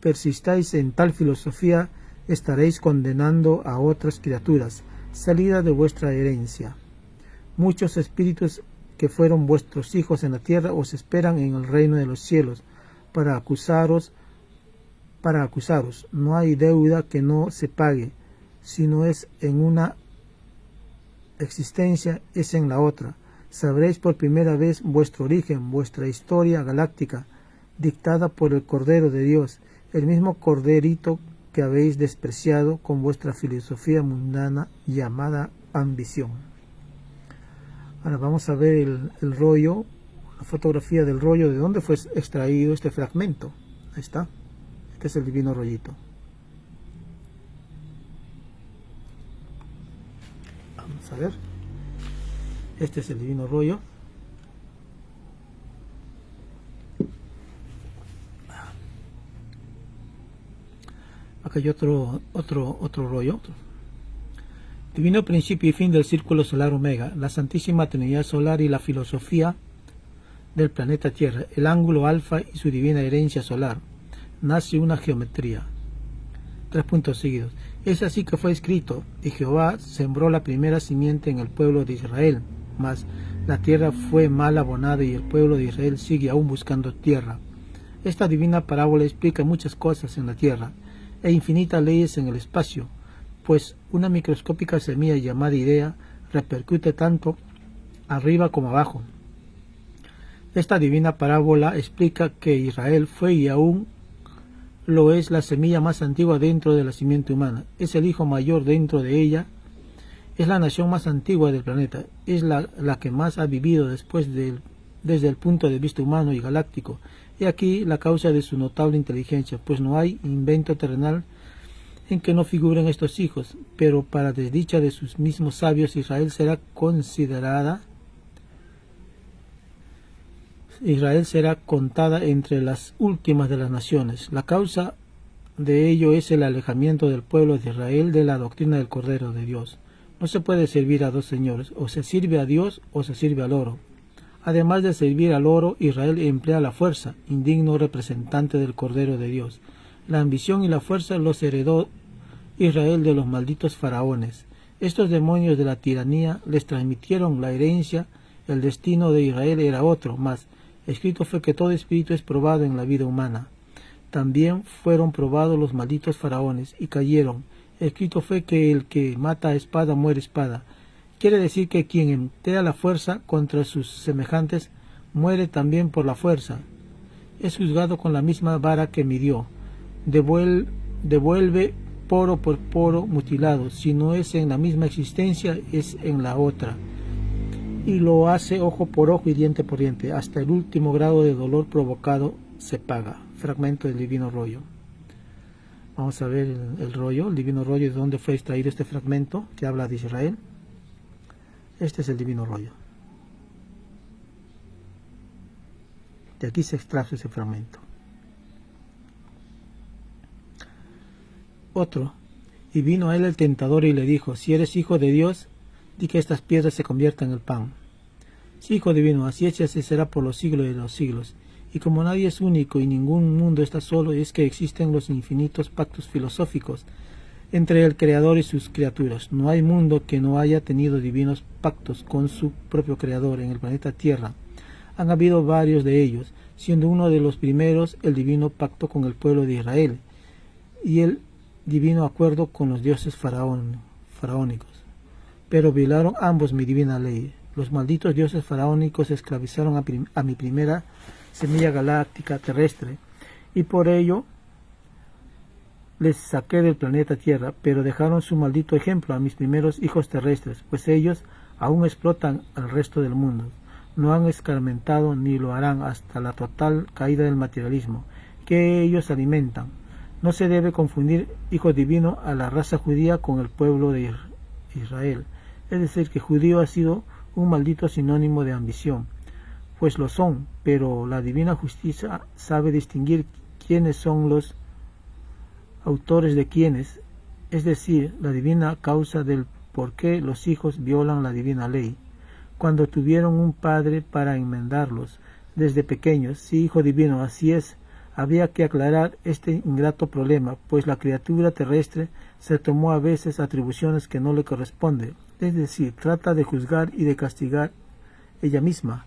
persistáis en tal filosofía, estaréis condenando a otras criaturas, salida de vuestra herencia. Muchos espíritus que fueron vuestros hijos en la tierra os esperan en el reino de los cielos para acusaros. No hay deuda que no se pague, si no es en una existencia, es en la otra. Sabréis por primera vez vuestro origen, vuestra historia galáctica, dictada por el Cordero de Dios, el mismo corderito que habéis despreciado con vuestra filosofía mundana llamada ambición. Ahora vamos a ver el rollo, la fotografía del rollo, de dónde fue extraído este fragmento. Ahí está. Este es el divino rollito. Vamos a ver. Este es el divino rollo. Acá hay otro rollo. Divino principio y fin del círculo solar Omega, la Santísima Trinidad Solar y la filosofía del planeta Tierra, el ángulo alfa y su divina herencia solar. Nace una geometría. 3 puntos seguidos. Es así que fue escrito, y Jehová sembró la primera simiente en el pueblo de Israel, mas la tierra fue mal abonada y el pueblo de Israel sigue aún buscando tierra. Esta divina parábola explica muchas cosas en la tierra e infinitas leyes en el espacio, pues una microscópica semilla llamada idea repercute tanto arriba como abajo. Esta divina parábola explica que Israel fue y aún lo es la semilla más antigua dentro de la simiente humana, es el hijo mayor dentro de ella, es la nación más antigua del planeta, es la que más ha vivido desde el punto de vista humano y galáctico. Y aquí la causa de su notable inteligencia, pues no hay invento terrenal en que no figuren estos hijos, pero para desdicha de sus mismos sabios, Israel será contada entre las últimas de las naciones. La causa de ello es el alejamiento del pueblo de Israel de la doctrina del Cordero de Dios. No se puede servir a dos señores, o se sirve a Dios o se sirve al oro. Además de servir al oro, Israel emplea la fuerza, indigno representante del Cordero de Dios. La ambición y la fuerza los heredó Israel de los malditos faraones. Estos demonios de la tiranía les transmitieron la herencia. El destino de Israel era otro, mas escrito fue que todo espíritu es probado en la vida humana. También fueron probados los malditos faraones y cayeron. Escrito fue que el que mata a espada muere espada. Quiere decir que quien emplea la fuerza contra sus semejantes muere también por la fuerza. Es juzgado con la misma vara que midió. Devuelve poro por poro mutilado. Si no es en la misma existencia, es en la otra. Y lo hace ojo por ojo y diente por diente. Hasta el último grado de dolor provocado se paga. Fragmento del divino rollo. Vamos a ver el rollo, el divino rollo, de dónde fue extraído este fragmento que habla de Israel. Este es el divino rollo. De aquí se extrajo ese fragmento. Otro. Y vino a él el tentador y le dijo: si eres hijo de Dios, di que estas piedras se conviertan en pan. Sí, hijo divino, así es y así será por los siglos de los siglos. Y como nadie es único y ningún mundo está solo, es que existen los infinitos pactos filosóficos entre el Creador y sus criaturas. No hay mundo que no haya tenido divinos pactos con su propio Creador en el planeta Tierra. Han habido varios de ellos, siendo uno de los primeros el divino pacto con el pueblo de Israel y el divino acuerdo con los dioses faraónicos. Pero violaron ambos mi divina ley. Los malditos dioses faraónicos esclavizaron a mi primera semilla galáctica terrestre, y por ello les saqué del planeta Tierra, pero dejaron su maldito ejemplo a mis primeros hijos terrestres, pues ellos aún explotan al resto del mundo. No han escarmentado ni lo harán hasta la total caída del materialismo, que ellos alimentan. No se debe confundir, hijo divino, a la raza judía con el pueblo Israel. Es decir, que judío ha sido un maldito sinónimo de ambición, pues lo son, pero la divina justicia sabe distinguir quiénes son los autores de quiénes, es decir, la divina causa del por qué los hijos violan la divina ley, cuando tuvieron un padre para enmendarlos desde pequeños. Sí, hijo divino, así es. Había que aclarar este ingrato problema, pues la criatura terrestre se tomó a veces atribuciones que no le corresponden, es decir, trata de juzgar y de castigar ella misma.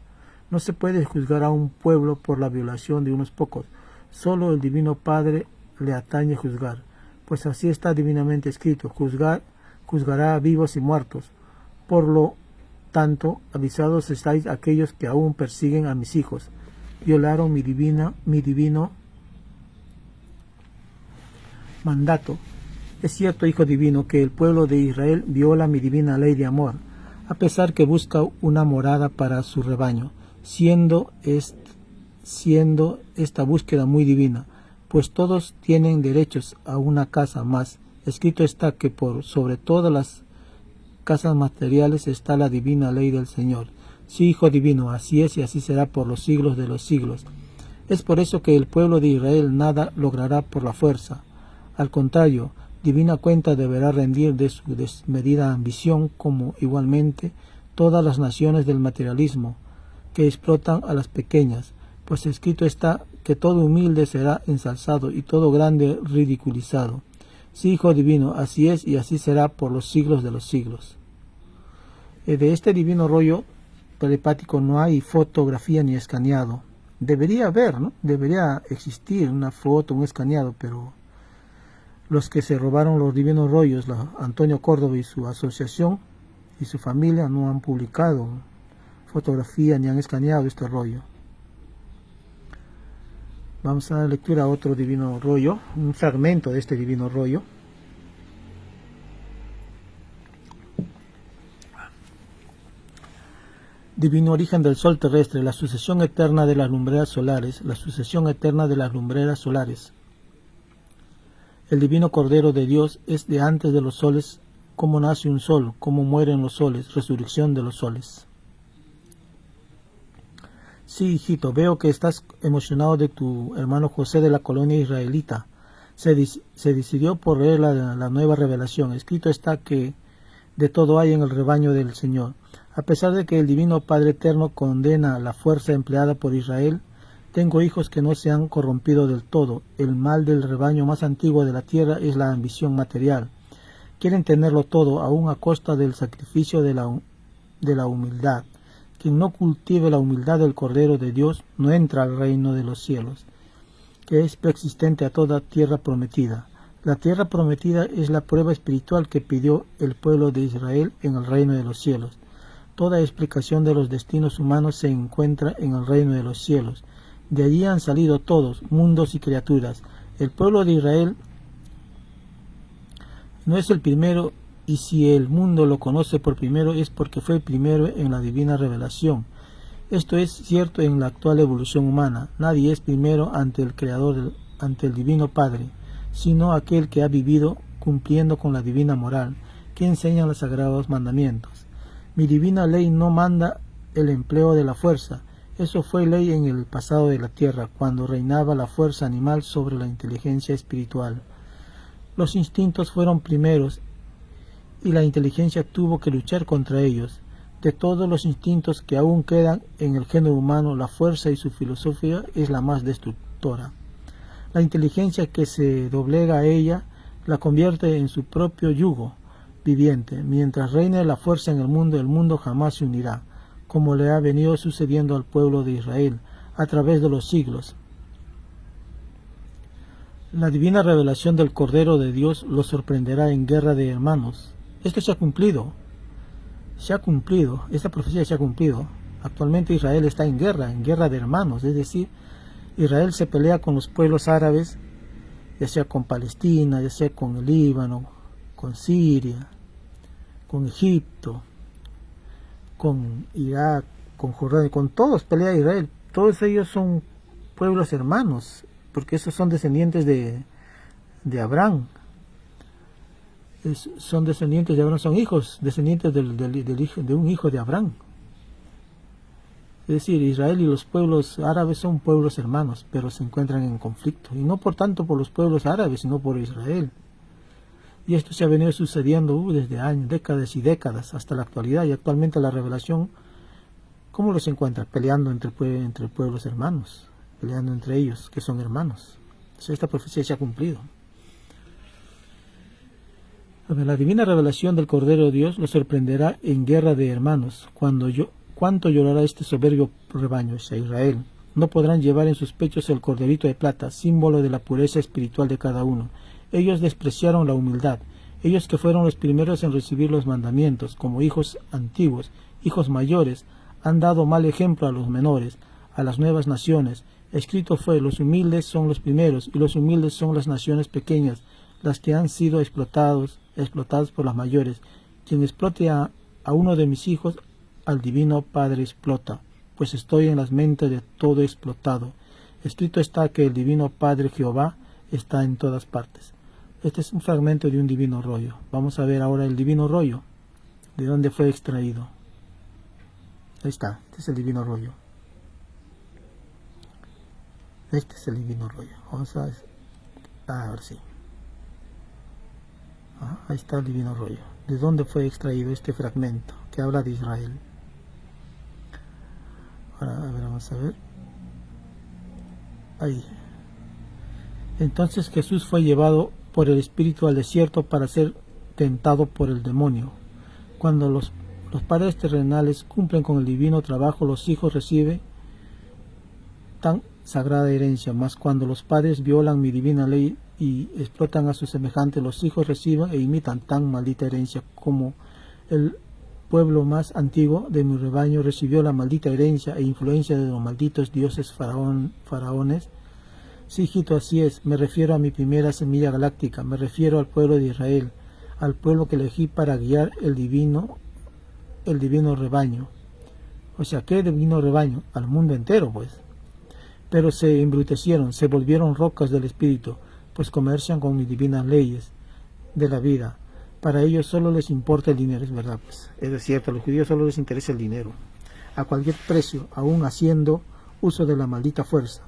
No se puede juzgar a un pueblo por la violación de unos pocos, solo el Divino Padre le atañe juzgar, pues así está divinamente escrito, juzgará a vivos y muertos. Por lo tanto, avisados estáis aquellos que aún persiguen a mis hijos, violaron mi divino mandato. Es cierto, hijo divino, que el pueblo de Israel viola mi divina ley de amor, a pesar que busca una morada para su rebaño, siendo esta búsqueda muy divina, pues todos tienen derechos a una casa más. Escrito está que por sobre todas las casas materiales está la divina ley del Señor. Sí, hijo divino, así es y así será por los siglos de los siglos. Es por eso que el pueblo de Israel nada logrará por la fuerza. Al contrario, divina cuenta deberá rendir de su desmedida ambición, como igualmente todas las naciones del materialismo, que explotan a las pequeñas, pues escrito está que todo humilde será ensalzado y todo grande ridiculizado. Sí, hijo divino, así es y así será por los siglos de los siglos. De este divino rollo telepático no hay fotografía ni escaneado. Debería haber, ¿no? Debería existir una foto, un escaneado, pero los que se robaron los divinos rollos, Antonio Córdoba y su asociación y su familia, no han publicado fotografía ni han escaneado este rollo. Vamos a dar lectura a otro divino rollo, un fragmento de este divino rollo. Divino origen del sol terrestre, la sucesión eterna de las lumbreras solares, la sucesión eterna de las lumbreras solares. El divino Cordero de Dios es de antes de los soles, cómo nace un sol, cómo mueren los soles, resurrección de los soles. Sí, hijito, veo que estás emocionado de tu hermano José de la colonia israelita. Se decidió por leer la nueva revelación. Escrito está que de todo hay en el rebaño del Señor. A pesar de que el Divino Padre Eterno condena la fuerza empleada por Israel, tengo hijos que no se han corrompido del todo. El mal del rebaño más antiguo de la tierra es la ambición material. Quieren tenerlo todo, aún a costa del sacrificio de la humildad. Quien no cultive la humildad del Cordero de Dios no entra al reino de los cielos, que es preexistente a toda tierra prometida. La tierra prometida es la prueba espiritual que pidió el pueblo de Israel en el reino de los cielos. Toda explicación de los destinos humanos se encuentra en el reino de los cielos. De allí han salido todos, mundos y criaturas. El pueblo de Israel no es el primero, y si el mundo lo conoce por primero es porque fue el primero en la divina revelación. Esto es cierto en la actual evolución humana. Nadie es primero ante el Creador, ante el Divino Padre, sino aquel que ha vivido cumpliendo con la divina moral, que enseña los sagrados mandamientos. Mi divina ley no manda el empleo de la fuerza. Eso fue ley en el pasado de la tierra, cuando reinaba la fuerza animal sobre la inteligencia espiritual. Los instintos fueron primeros y la inteligencia tuvo que luchar contra ellos. De todos los instintos que aún quedan en el género humano, la fuerza y su filosofía es la más destructora. La inteligencia que se doblega a ella la convierte en su propio yugo viviente. Mientras reine la fuerza en el mundo jamás se unirá, como le ha venido sucediendo al pueblo de Israel a través de los siglos. La divina revelación del Cordero de Dios los sorprenderá en guerra de hermanos. Esto se ha cumplido, esta profecía se ha cumplido. Actualmente Israel está en guerra de hermanos, es decir, Israel se pelea con los pueblos árabes, ya sea con Palestina, ya sea con el Líbano, con Siria, con Egipto, con Irak, con Jordania, con todos pelea Israel. Todos ellos son pueblos hermanos, porque esos son descendientes de Abraham. son descendientes de Abraham, son hijos, descendientes de un hijo de Abraham. Es decir, Israel y los pueblos árabes son pueblos hermanos, pero se encuentran en conflicto. Y no por tanto por los pueblos árabes, sino por Israel. Y esto se ha venido sucediendo desde años, décadas y décadas, hasta la actualidad. Y actualmente la revelación, ¿cómo los encuentra? Peleando entre pueblos hermanos, peleando entre ellos, que son hermanos. Entonces, esta profecía se ha cumplido. La divina revelación del Cordero de Dios los sorprenderá en guerra de hermanos, cuánto llorará este soberbio rebaño, es Israel. No podrán llevar en sus pechos el corderito de plata, símbolo de la pureza espiritual de cada uno. Ellos despreciaron la humildad, ellos que fueron los primeros en recibir los mandamientos, como hijos antiguos, hijos mayores, han dado mal ejemplo a los menores, a las nuevas naciones. Escrito fue, los humildes son los primeros, y los humildes son las naciones pequeñas, las que han sido explotadas por las mayores. Quien explote a uno de mis hijos, al divino Padre explota, pues estoy en las mentes de todo explotado. Escrito está que el divino Padre Jehová está en todas partes. Este es un fragmento de un divino rollo. Vamos a ver ahora el divino rollo, de dónde fue extraído. Ahí está, este es el divino rollo. Este es el divino rollo. Vamos a ver si. Ahí está el divino rollo. ¿De dónde fue extraído este fragmento que habla de Israel? Ahora, a ver, vamos a ver. Ahí. Entonces Jesús fue llevado por el Espíritu al desierto para ser tentado por el demonio. Cuando los padres terrenales cumplen con el divino trabajo, los hijos reciben tan sagrada herencia, mas cuando los padres violan mi divina ley y explotan a sus semejantes, los hijos reciben e imitan tan maldita herencia como el pueblo más antiguo de mi rebaño recibió la maldita herencia e influencia de los malditos dioses faraones. Sí, hijito, así es. Me refiero a mi primera semilla galáctica, me refiero al pueblo de Israel, al pueblo que elegí para guiar el divino rebaño. O sea, ¿qué divino rebaño? Al mundo entero, pues. Pero se embrutecieron, se volvieron rocas del espíritu, pues comercian con mis divinas leyes de la vida. Para ellos solo les importa el dinero, es verdad, pues. Es cierto, a los judíos solo les interesa el dinero, a cualquier precio, aún haciendo uso de la maldita fuerza.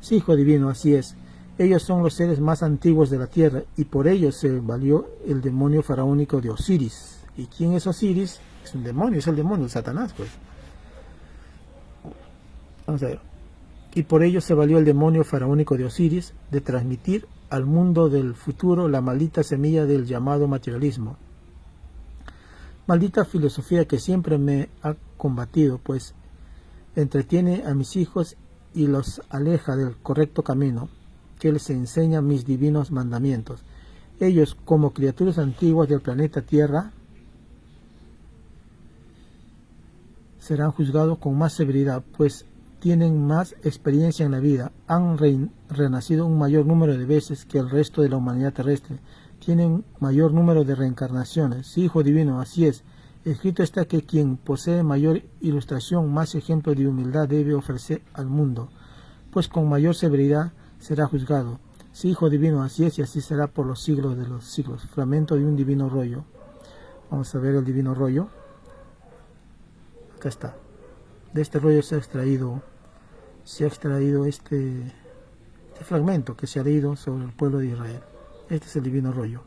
Sí, hijo divino, así es. Ellos son los seres más antiguos de la tierra, y por ellos se valió el demonio faraónico de Osiris. ¿Y quién es Osiris? Es un demonio, es el demonio, el Satanás, pues. Vamos a ver. Y por ello se valió el demonio faraónico de Osiris de transmitir al mundo del futuro la maldita semilla del llamado materialismo. Maldita filosofía que siempre me ha combatido, pues entretiene a mis hijos y los aleja del correcto camino, que les enseña mis divinos mandamientos. Ellos, como criaturas antiguas del planeta Tierra, serán juzgados con más severidad, pues tienen más experiencia en la vida, han renacido un mayor número de veces que el resto de la humanidad terrestre, tienen mayor número de reencarnaciones. Sí, hijo divino, así es. Escrito está que quien posee mayor ilustración, más ejemplo de humildad debe ofrecer al mundo, pues con mayor severidad será juzgado. Sí, hijo divino, así es, y así será por los siglos de los siglos. Fragmento de un divino rollo. Vamos a ver el divino rollo. Acá está. De este rollo se ha extraído este fragmento que se ha leído sobre el pueblo de Israel. Este es el divino rollo.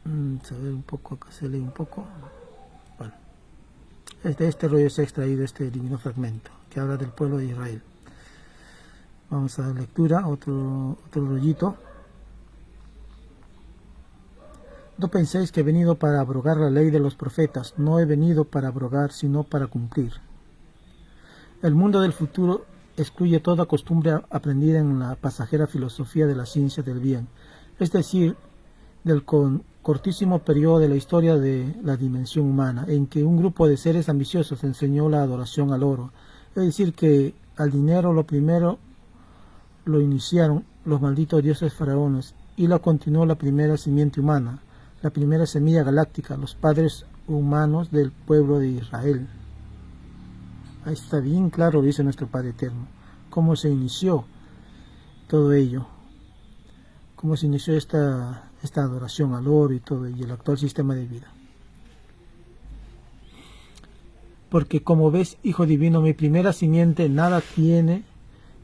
A ver un poco, acá se lee un poco. Bueno, este rollo se ha extraído este divino fragmento que habla del pueblo de Israel. Vamos a la lectura, otro rollito. No penséis que he venido para abrogar la ley de los profetas. No he venido para abrogar, sino para cumplir. El mundo del futuro excluye toda costumbre aprendida en la pasajera filosofía de la ciencia del bien, es decir, del cortísimo periodo de la historia de la dimensión humana, en que un grupo de seres ambiciosos enseñó la adoración al oro. Es decir, que al dinero lo primero lo iniciaron los malditos dioses faraones, y la continuó la primera simiente humana, la primera semilla galáctica, los padres humanos del pueblo de Israel. Ahí está bien claro, dice nuestro Padre Eterno, cómo se inició todo ello, cómo se inició esta adoración al oro y todo, y el actual sistema de vida. Porque como ves, Hijo Divino, mi primera simiente nada tiene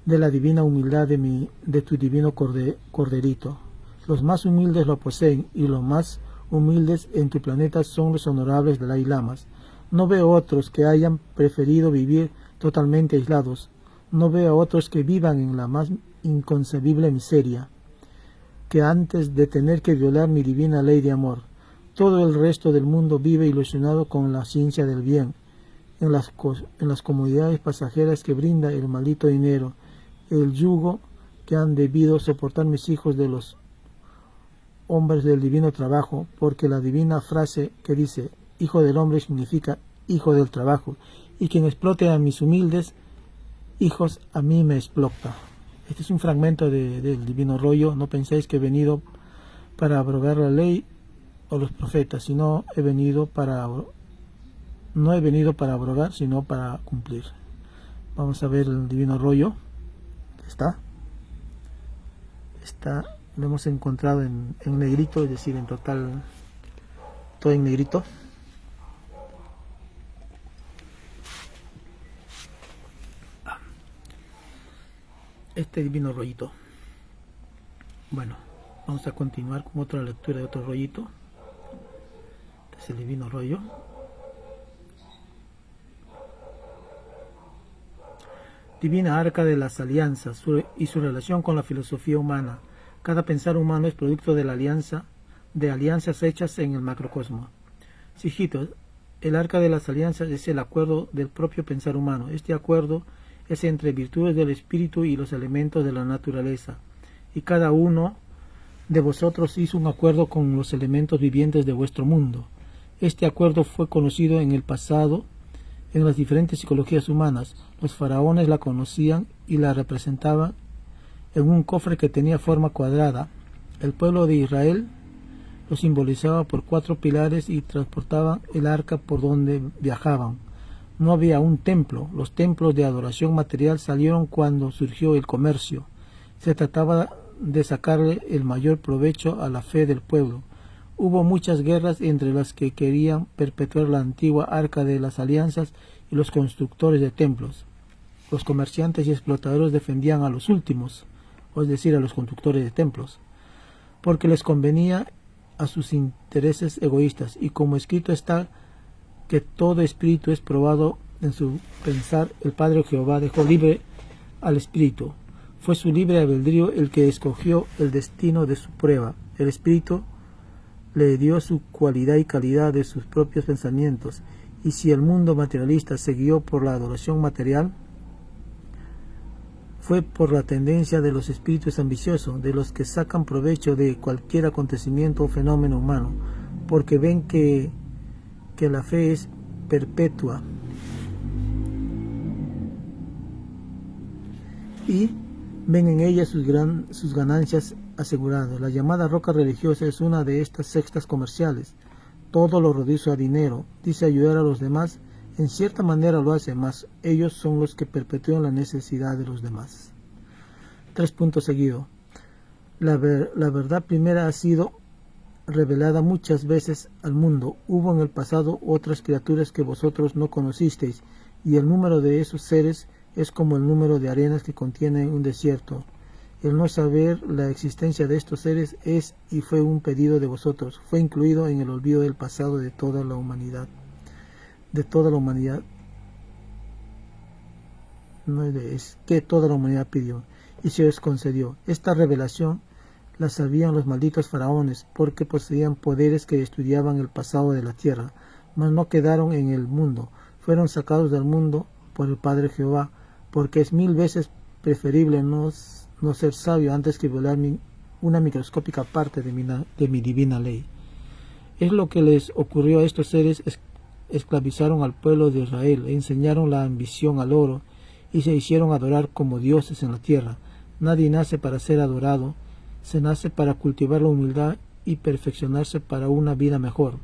de la divina humildad de tu divino corderito. Los más humildes lo poseen, y los más humildes en tu planeta son los honorables Dalai Lamas. No veo otros que hayan preferido vivir totalmente aislados. No veo otros que vivan en la más inconcebible miseria, que antes de tener que violar mi divina ley de amor. Todo el resto del mundo vive ilusionado con la ciencia del bien, en las comodidades pasajeras que brinda el maldito dinero, el yugo que han debido soportar mis hijos de los hombres del divino trabajo, porque la divina frase que dice hijo del hombre significa hijo del trabajo, y quien explote a mis humildes hijos a mí me explota. Este es un fragmento del divino rollo. No penséis que he venido para abrogar la ley o los profetas, sino no he venido para abrogar, sino para cumplir. Vamos a ver el divino rollo. Lo hemos encontrado en negrito, es decir, en total, todo en negrito. Este divino rollito. Bueno, vamos a continuar con otra lectura de otro rollito. Este es el divino rollo. Divina arca de las alianzas y su relación con la filosofía humana. Cada pensar humano es producto de alianzas hechas en el macrocosmo. Hijitos, el arca de las alianzas es el acuerdo del propio pensar humano. Este acuerdo es entre virtudes del espíritu y los elementos de la naturaleza, y cada uno de vosotros hizo un acuerdo con los elementos vivientes de vuestro mundo. Este acuerdo fue conocido en el pasado en las diferentes psicologías humanas. Los faraones la conocían y la representaban en un cofre que tenía forma cuadrada. El pueblo de Israel lo simbolizaba por 4 pilares y transportaban el arca por donde viajaban. No había un templo. Los templos de adoración material salieron cuando surgió el comercio. Se trataba de sacarle el mayor provecho a la fe del pueblo. Hubo muchas guerras entre las que querían perpetuar la antigua arca de las alianzas y los constructores de templos. Los comerciantes y explotadores defendían a los últimos, es decir, a los constructores de templos, porque les convenía a sus intereses egoístas, y como escrito está que todo espíritu es probado en su pensar, el Padre Jehová dejó libre al espíritu. Fue su libre albedrío el que escogió el destino de su prueba. El espíritu le dio su cualidad y calidad de sus propios pensamientos, y si el mundo materialista se guió por la adoración material, fue por la tendencia de los espíritus ambiciosos, de los que sacan provecho de cualquier acontecimiento o fenómeno humano, porque ven que la fe es perpetua y ven en ella sus ganancias aseguradas. La llamada roca religiosa es una de estas sectas comerciales. Todo lo reduce a dinero, dice ayudar a los demás, en cierta manera lo hace, mas ellos son los que perpetúan la necesidad de los demás. 3 puntos seguidos. La verdad primera ha sido revelada muchas veces al mundo. Hubo en el pasado otras criaturas que vosotros no conocisteis, y el número de esos seres es como el número de arenas que contiene un desierto. El no saber la existencia de estos seres es y fue un pedido de vosotros. Fue incluido en el olvido del pasado de toda la humanidad. Es que toda la humanidad pidió y se os concedió. Esta revelación la sabían los malditos faraones, porque poseían poderes que estudiaban el pasado de la tierra, mas no quedaron en el mundo. Fueron sacados del mundo por el Padre Jehová, porque es 1000 veces preferible no ser sabio antes que violar una microscópica parte de mi divina ley. Es lo que les ocurrió a estos seres. Esclavizaron al pueblo de Israel, enseñaron la ambición al oro y se hicieron adorar como dioses en la tierra. Nadie nace para ser adorado, se nace para cultivar la humildad y perfeccionarse para una vida mejor.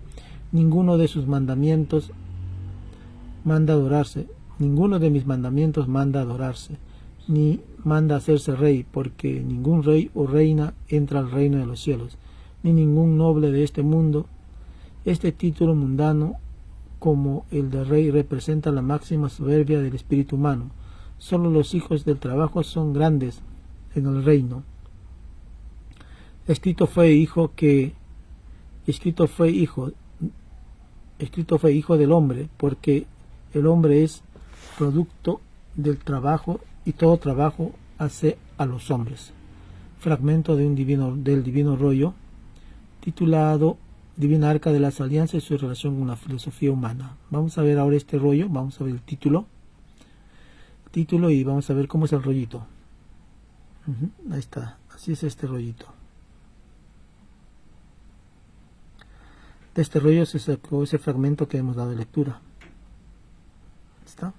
Ninguno de sus mandamientos manda adorarse, Ninguno de mis mandamientos manda adorarse, ni manda hacerse rey, porque ningún rey o reina entra al reino de los cielos, ni ningún noble de este mundo. Este título mundano, como el de rey, representa la máxima soberbia del espíritu humano. Solo los hijos del trabajo son grandes en el reino. Escrito fue hijo del hombre, porque el hombre es producto del trabajo y todo trabajo hace a los hombres. Fragmento del divino rollo, titulado Divina Arca de las Alianzas y su relación con la filosofía humana. Vamos a ver ahora este rollo, vamos a ver el título y vamos a ver cómo es el rollito. Ahí está, así es este rollito. De este rollo se sacó ese fragmento que hemos dado de lectura. ¿Está?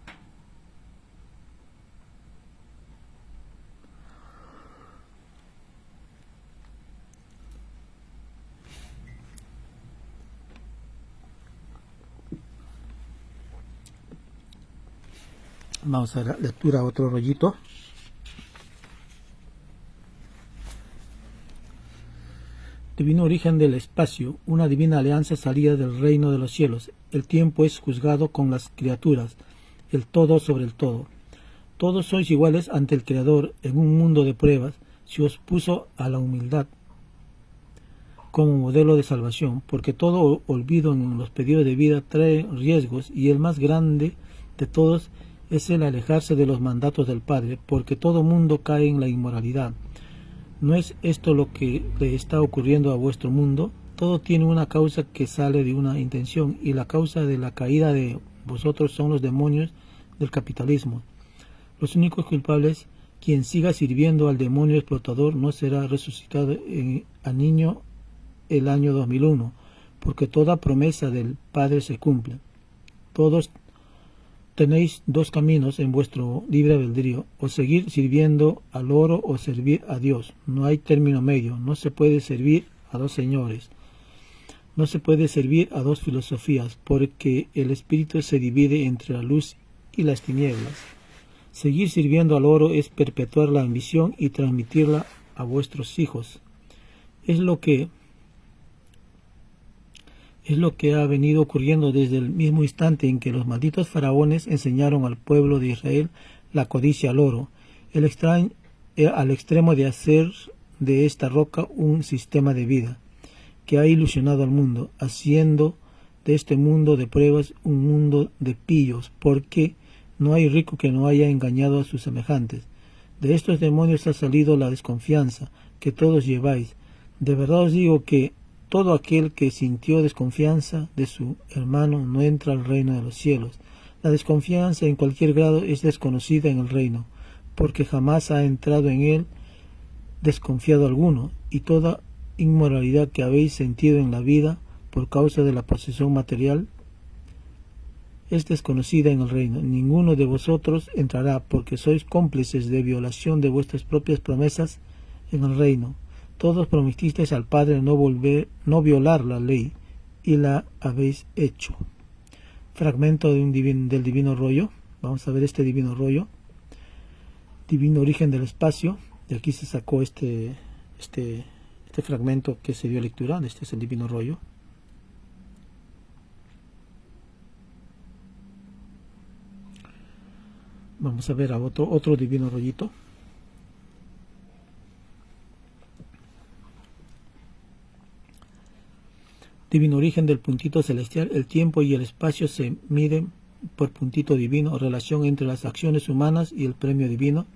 Vamos a la lectura a otro rollito. Divino origen del espacio, una divina alianza salida del reino de los cielos. El tiempo es juzgado con las criaturas, el todo sobre el todo. Todos sois iguales ante el Creador en un mundo de pruebas. Se os puso a la humildad como modelo de salvación, porque todo olvido en los pedidos de vida trae riesgos, y el más grande de todos es el alejarse de los mandatos del Padre, porque todo mundo cae en la inmoralidad. ¿No es esto lo que le está ocurriendo a vuestro mundo? Todo tiene una causa que sale de una intención, y la causa de la caída de vosotros son los demonios del capitalismo. Los únicos culpables, quien siga sirviendo al demonio explotador no será resucitado a niño el año 2001, porque toda promesa del Padre se cumple. Todos tenéis dos caminos en vuestro libre albedrío, o seguir sirviendo al oro o servir a Dios. No hay término medio, no se puede servir a dos señores, no se puede servir a dos filosofías, porque el espíritu se divide entre la luz y las tinieblas. Seguir sirviendo al oro es perpetuar la ambición y transmitirla a vuestros hijos. Es lo que ha venido ocurriendo desde el mismo instante en que los malditos faraones enseñaron al pueblo de Israel la codicia al oro, al extremo de hacer de esta roca un sistema de vida que ha ilusionado al mundo, haciendo de este mundo de pruebas un mundo de pillos, porque no hay rico que no haya engañado a sus semejantes. De estos demonios ha salido la desconfianza que todos lleváis. De verdad os digo que todo aquel que sintió desconfianza de su hermano no entra al reino de los cielos. La desconfianza en cualquier grado es desconocida en el reino, porque jamás ha entrado en él desconfiado alguno, y toda inmoralidad que habéis sentido en la vida por causa de la posesión material es desconocida en el reino. Ninguno de vosotros entrará, porque sois cómplices de violación de vuestras propias promesas en el reino. Todos prometisteis al Padre no violar la ley, y la habéis hecho. Fragmento del divino rollo. Vamos a ver este divino rollo. Divino origen del espacio. De aquí se sacó este fragmento que se dio lectura. Este es el divino rollo. Vamos a ver a otro divino rollito. Divino origen del puntito celestial. El tiempo y el espacio se miden por puntito divino, relación entre las acciones humanas y el premio divino,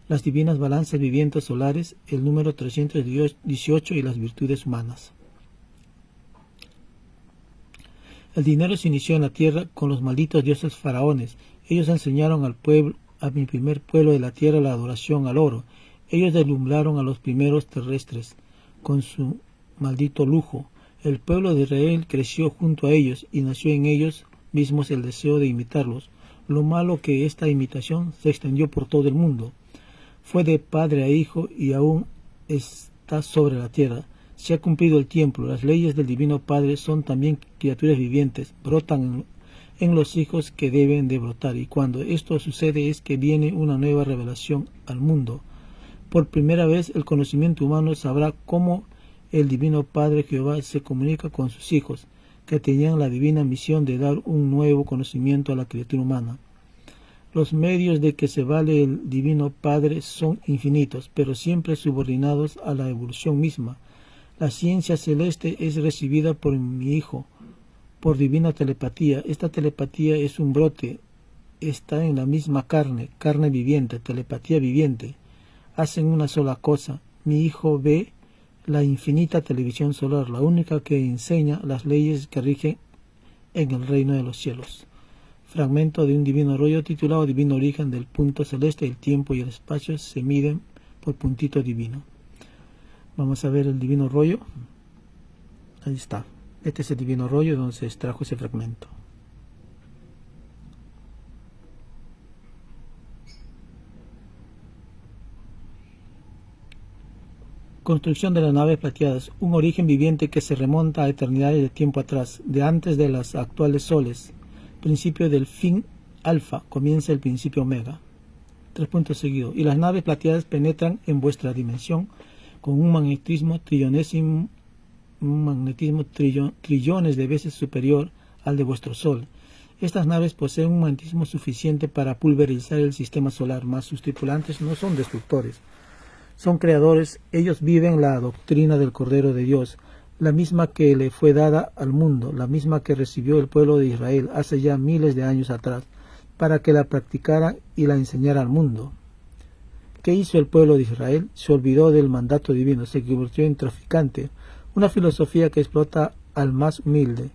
las divinas balanzas vivientes solares, el número 318 y las virtudes humanas. El dinero se inició en la tierra con los malditos dioses faraones. Ellos enseñaron a mi primer pueblo de la tierra la adoración al oro. Ellos deslumbraron a los primeros terrestres con su maldito lujo. El pueblo de Israel creció junto a ellos y nació en ellos mismos el deseo de imitarlos. Lo malo que esta imitación se extendió por todo el mundo. Fue de padre a hijo y aún está sobre la tierra. Se ha cumplido el tiempo. Las leyes del Divino Padre son también criaturas vivientes. Brotan en los hijos que deben de brotar, y cuando esto sucede es que viene una nueva revelación al mundo. Por primera vez el conocimiento humano sabrá cómo el Divino Padre Jehová se comunica con sus hijos, que tenían la divina misión de dar un nuevo conocimiento a la criatura humana. Los medios de que se vale el Divino Padre son infinitos, pero siempre subordinados a la evolución misma. La ciencia celeste es recibida por mi Hijo, por divina telepatía. Esta telepatía es un brote, está en la misma carne viviente, telepatía viviente. Hacen una sola cosa. Mi Hijo ve la infinita televisión solar, la única que enseña las leyes que rigen en el reino de los cielos. Fragmento de un divino rollo titulado Divino Origen del punto celeste. El tiempo y el espacio se miden por puntito divino. Vamos a ver el divino rollo. Ahí está. Este es el divino rollo donde se extrajo ese fragmento. Construcción de las naves plateadas, un origen viviente que se remonta a eternidades de tiempo atrás, de antes de las actuales soles. Principio del fin alfa, comienza el principio omega. 3 puntos seguidos. Y las naves plateadas penetran en vuestra dimensión con un magnetismo trillones de veces superior al de vuestro sol. Estas naves poseen un magnetismo suficiente para pulverizar el sistema solar, mas sus tripulantes no son destructores, son creadores. Ellos viven la doctrina del Cordero de Dios, la misma que le fue dada al mundo, la misma que recibió el pueblo de Israel hace ya miles de años atrás, para que la practicara y la enseñara al mundo. ¿Qué hizo el pueblo de Israel? Se olvidó del mandato divino, se convirtió en traficante, una filosofía que explota al más humilde.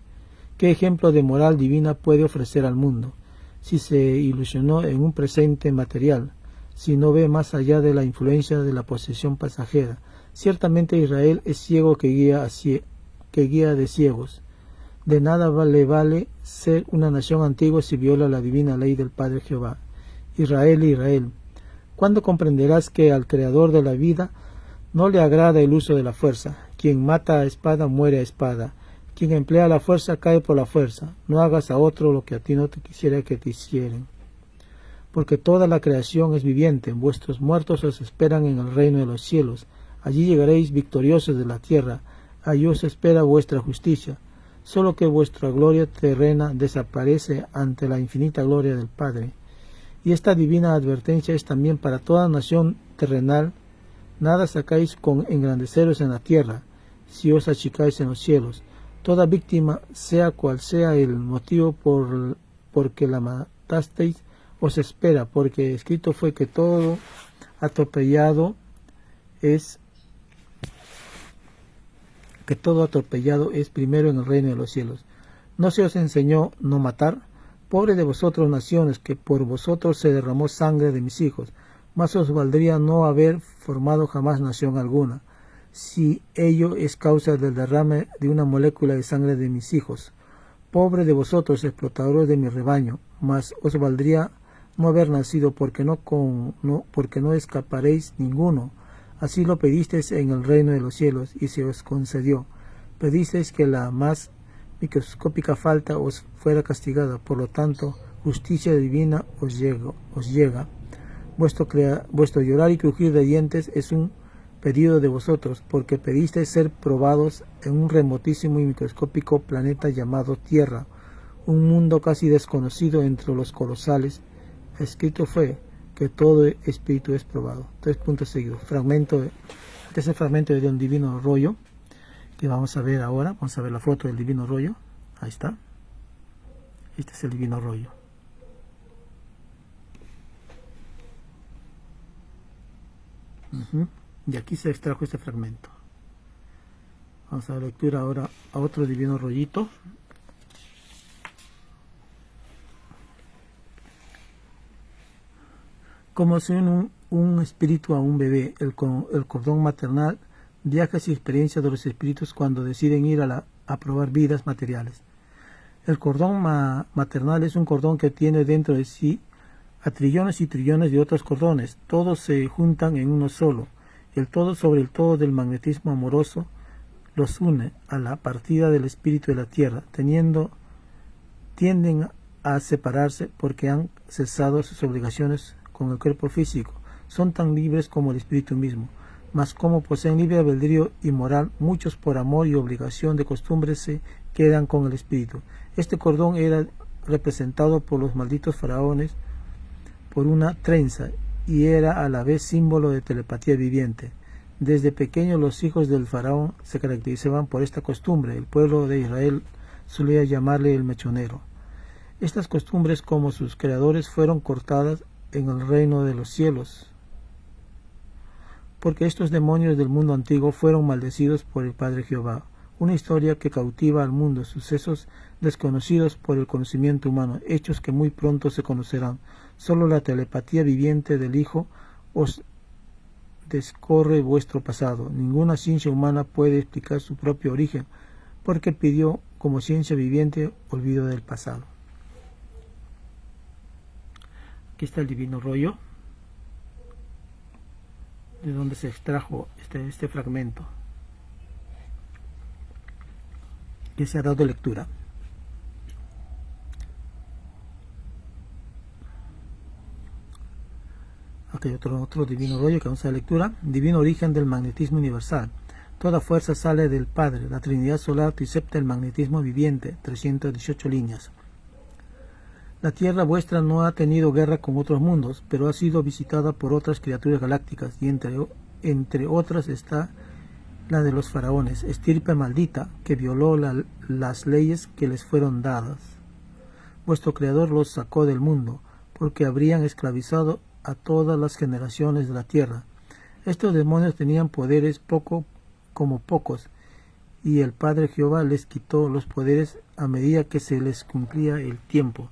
¿Qué ejemplo de moral divina puede ofrecer al mundo si se ilusionó en un presente material, si no ve más allá de la influencia de la posesión pasajera? Ciertamente Israel es ciego que guía de ciegos. De nada vale ser una nación antigua si viola la divina ley del Padre Jehová. Israel, Israel, ¿cuándo comprenderás que al Creador de la vida no le agrada el uso de la fuerza? Quien mata a espada muere a espada. Quien emplea la fuerza cae por la fuerza. No hagas a otro lo que a ti no te quisiera que te hicieren. Porque toda la creación es viviente. Vuestros muertos os esperan en el reino de los cielos. Allí llegaréis victoriosos de la tierra. Allí os espera vuestra justicia. Solo que vuestra gloria terrena desaparece ante la infinita gloria del Padre. Y esta divina advertencia es también para toda nación terrenal. Nada sacáis con engrandeceros en la tierra, si os achicáis en los cielos. Toda víctima, sea cual sea el motivo por que la matasteis, os espera, porque escrito fue que todo atropellado es primero en el reino de los cielos. ¿No se os enseñó no matar? Pobre de vosotros naciones, que por vosotros se derramó sangre de mis hijos. Más os valdría no haber formado jamás nación alguna, si ello es causa del derrame de una molécula de sangre de mis hijos. Pobre de vosotros, explotadores de mi rebaño, mas os valdría no haber nacido, porque no escaparéis ninguno. Así lo pedisteis en el reino de los cielos, y se os concedió. Pedisteis que la más microscópica falta os fuera castigada, por lo tanto, justicia divina os llega. Vuestro llorar y crujir de dientes es un pedido de vosotros, porque pedisteis ser probados en un remotísimo y microscópico planeta llamado Tierra, un mundo casi desconocido entre los colosales. Escrito fue que todo espíritu es probado. 3 puntos seguidos. Este es el fragmento de un divino rollo que vamos a ver ahora. Vamos a ver la foto del divino rollo. Ahí está. Este es el divino rollo. Y aquí se extrajo este fragmento. Vamos a dar lectura ahora a otro divino rollito. Como se une un espíritu a un bebé, el cordón maternal, viajes y experiencias de los espíritus cuando deciden ir a probar vidas materiales. El cordón maternal es un cordón que tiene dentro de sí a trillones y trillones de otros cordones. Todos se juntan en uno solo. El todo sobre el todo del magnetismo amoroso los une a la partida del espíritu de la tierra. Tienden a separarse porque han cesado sus obligaciones con el cuerpo físico. Son tan libres como el espíritu mismo. Mas como poseen libre albedrío y moral, muchos por amor y obligación de costumbre se quedan con el espíritu. Este cordón era representado por los malditos faraones por una trenza y era a la vez símbolo de telepatía viviente. Desde pequeños los hijos del faraón se caracterizaban por esta costumbre. El pueblo de Israel solía llamarle el mechonero. Estas costumbres, como sus creadores, fueron cortadas en el reino de los cielos, porque estos demonios del mundo antiguo fueron maldecidos por el Padre Jehová. Una historia que cautiva al mundo, sucesos desconocidos por el conocimiento humano, hechos que muy pronto se conocerán. Solo la telepatía viviente del Hijo os descorre vuestro pasado. Ninguna ciencia humana puede explicar su propio origen, porque pidió como ciencia viviente olvido del pasado. Aquí está el divino rollo, de donde se extrajo este fragmento que se ha dado lectura. Aquí hay otro divino rollo que vamos a dar lectura. Divino origen del magnetismo universal. Toda fuerza sale del Padre. La Trinidad solar tricepta el magnetismo viviente. 318 líneas. La Tierra vuestra no ha tenido guerra con otros mundos, pero ha sido visitada por otras criaturas galácticas, y entre otras está la de los faraones, estirpe maldita, que violó las leyes que les fueron dadas. Vuestro Creador los sacó del mundo, porque habrían esclavizado a todas las generaciones de la Tierra. Estos demonios tenían poderes como pocos, y el Padre Jehová les quitó los poderes a medida que se les cumplía el tiempo.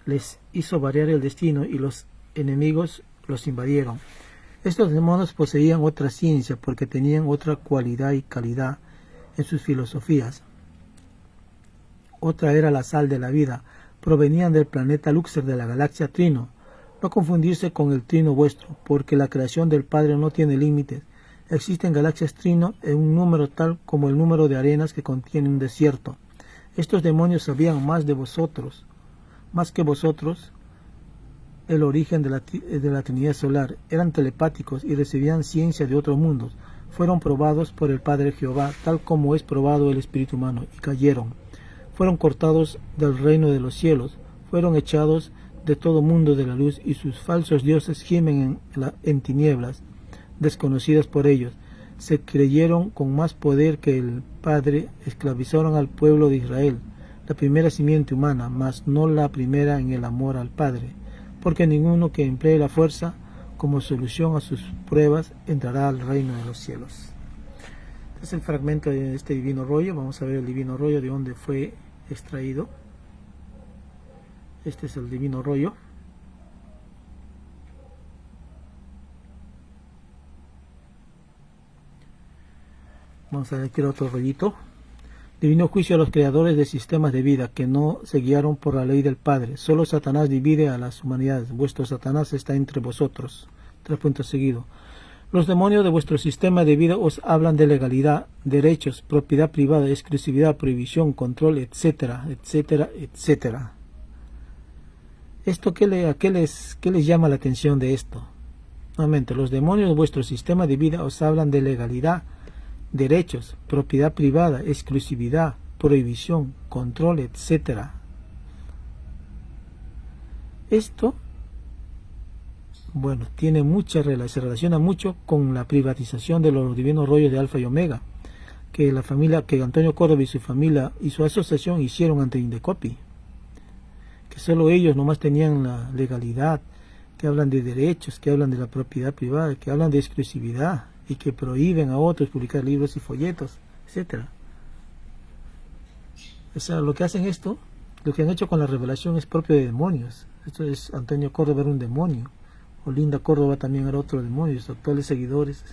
Les hizo variar el destino y los enemigos los invadieron. Estos demonios poseían otra ciencia porque tenían otra cualidad y calidad en sus filosofías. Otra era la sal de la vida. Provenían del planeta Luxor de la galaxia Trino. No confundirse con el Trino vuestro, porque la creación del Padre no tiene límites. Existen galaxias Trino en un número tal como el número de arenas que contiene un desierto. Estos demonios sabían más que vosotros, el origen de la Trinidad solar. Eran telepáticos y recibían ciencia de otros mundos. Fueron probados por el Padre Jehová, tal como es probado el espíritu humano, y cayeron. Fueron cortados del reino de los cielos, fueron echados de todo mundo de la luz, y sus falsos dioses gimen en tinieblas, desconocidas por ellos. Se creyeron con más poder que el Padre, esclavizaron al pueblo de Israel, la primera simiente humana, mas no la primera en el amor al Padre, porque ninguno que emplee la fuerza como solución a sus pruebas entrará al reino de los cielos. Este es el fragmento de este divino rollo. Vamos a ver el divino rollo, de dónde fue extraído. Este es el divino rollo. Vamos a leer otro rollito. Divino juicio a los creadores de sistemas de vida que no se guiaron por la ley del Padre. Solo Satanás divide a las humanidades. Vuestro Satanás está entre vosotros. 3 puntos seguidos. Los demonios de vuestro sistema de vida os hablan de legalidad, derechos, propiedad privada, exclusividad, prohibición, control, etcétera, etcétera, etcétera. ¿Esto qué les llama la atención de esto? Nuevamente, los demonios de vuestro sistema de vida os hablan de legalidad, derechos, propiedad privada, exclusividad, prohibición, control, etc. Esto, bueno, se relaciona mucho con la privatización de los divinos rollos de Alfa y Omega, que Antonio Córdoba y su familia y su asociación hicieron ante Indecopi, que solo ellos nomás tenían la legalidad, que hablan de derechos, que hablan de la propiedad privada, que hablan de exclusividad, y que prohíben a otros publicar libros y folletos, etc. O sea, lo que hacen esto, lo que han hecho con la revelación es propio de demonios. Esto es, Antonio Córdoba era un demonio, Olinda Córdoba también era otro demonio, sus actuales seguidores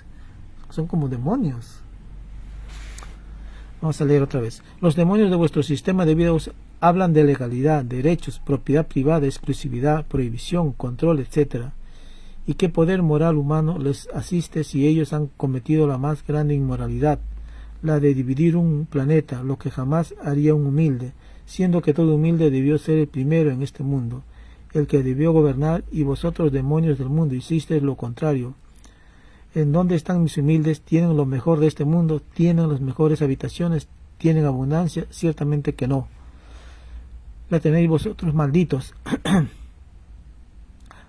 son como demonios. Vamos a leer otra vez. Los demonios de vuestro sistema de vida os hablan de legalidad, derechos, propiedad privada, exclusividad, prohibición, control, etc. ¿Y qué poder moral humano les asiste si ellos han cometido la más grande inmoralidad, la de dividir un planeta, lo que jamás haría un humilde, siendo que todo humilde debió ser el primero en este mundo, el que debió gobernar, y vosotros, demonios del mundo, hicisteis lo contrario. ¿En dónde están mis humildes? ¿Tienen lo mejor de este mundo? ¿Tienen las mejores habitaciones? ¿Tienen abundancia? Ciertamente que no. La tenéis vosotros, malditos,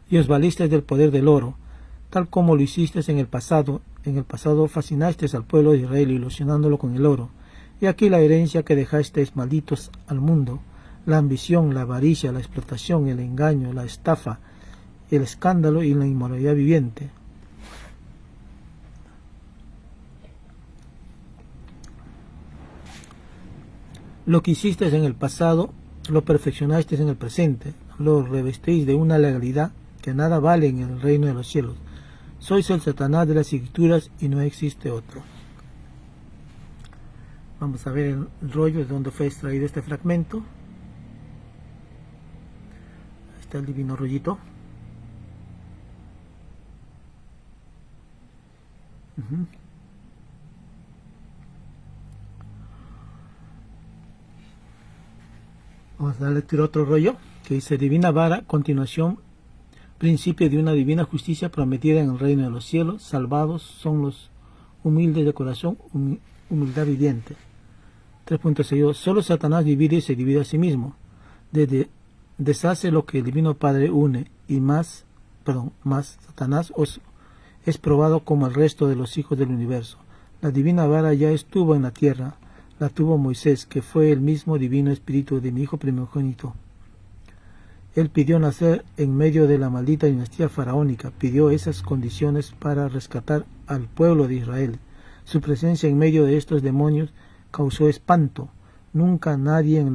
y os valisteis del poder del oro, tal como lo hicisteis en el pasado. En el pasado fascinasteis al pueblo de Israel, ilusionándolo con el oro. Y aquí la herencia que dejasteis, malditos, al mundo: la ambición, la avaricia, la explotación, el engaño, la estafa, el escándalo y la inmoralidad viviente. Lo que hicisteis en el pasado, lo perfeccionasteis en el presente, lo revestéis de una legalidad que nada vale en el reino de los cielos. Sois el Satanás de las Escrituras y no existe otro. Vamos a ver el rollo de donde fue extraído este fragmento. Ahí está el divino rollito. Vamos a dar lectura a otro rollo que dice: divina vara, continuación, principio de una divina justicia prometida en el reino de los cielos. Salvados son los humildes de corazón, humildad viviente. 3.6. Solo Satanás divide y se divide a sí mismo. Deshace lo que el Divino Padre une, y más Satanás es probado como el resto de los hijos del universo. La divina vara ya estuvo en la tierra, la tuvo Moisés, que fue el mismo divino espíritu de mi hijo primogénito. Él pidió nacer en medio de la maldita dinastía faraónica, pidió esas condiciones para rescatar al pueblo de Israel. Su presencia en medio de estos demonios causó espanto. Nunca nadie en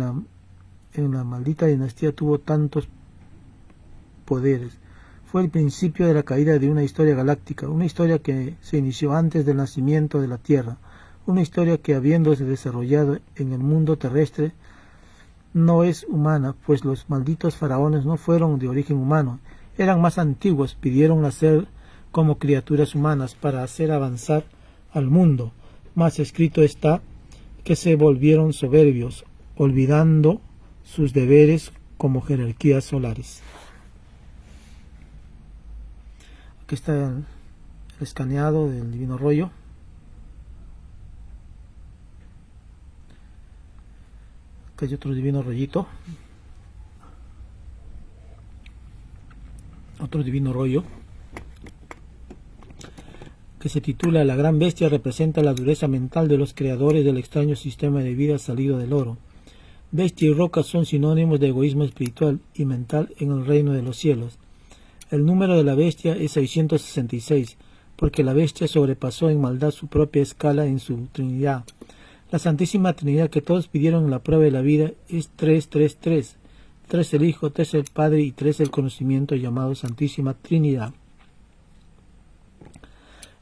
la maldita dinastía tuvo tantos poderes. Fue el principio de la caída de una historia galáctica, una historia que se inició antes del nacimiento de la Tierra, una historia que, habiéndose desarrollado en el mundo terrestre, no es humana, pues los malditos faraones no fueron de origen humano, eran más antiguos, pidieron nacer como criaturas humanas para hacer avanzar al mundo. Mas escrito está que se volvieron soberbios, olvidando sus deberes como jerarquías solares. Aquí está el escaneado del divino rollo. Aquí hay otro divino rollito. Otro divino rollo que se titula: La gran bestia representa la dureza mental de los creadores del extraño sistema de vida salido del oro. Bestia y roca son sinónimos de egoísmo espiritual y mental en el reino de los cielos. El número de la bestia es 666, porque la bestia sobrepasó en maldad su propia escala en su Trinidad. La Santísima Trinidad que todos pidieron en la prueba de la vida es 333. 3 el Hijo, 3 el Padre y 3 el conocimiento, llamado Santísima Trinidad.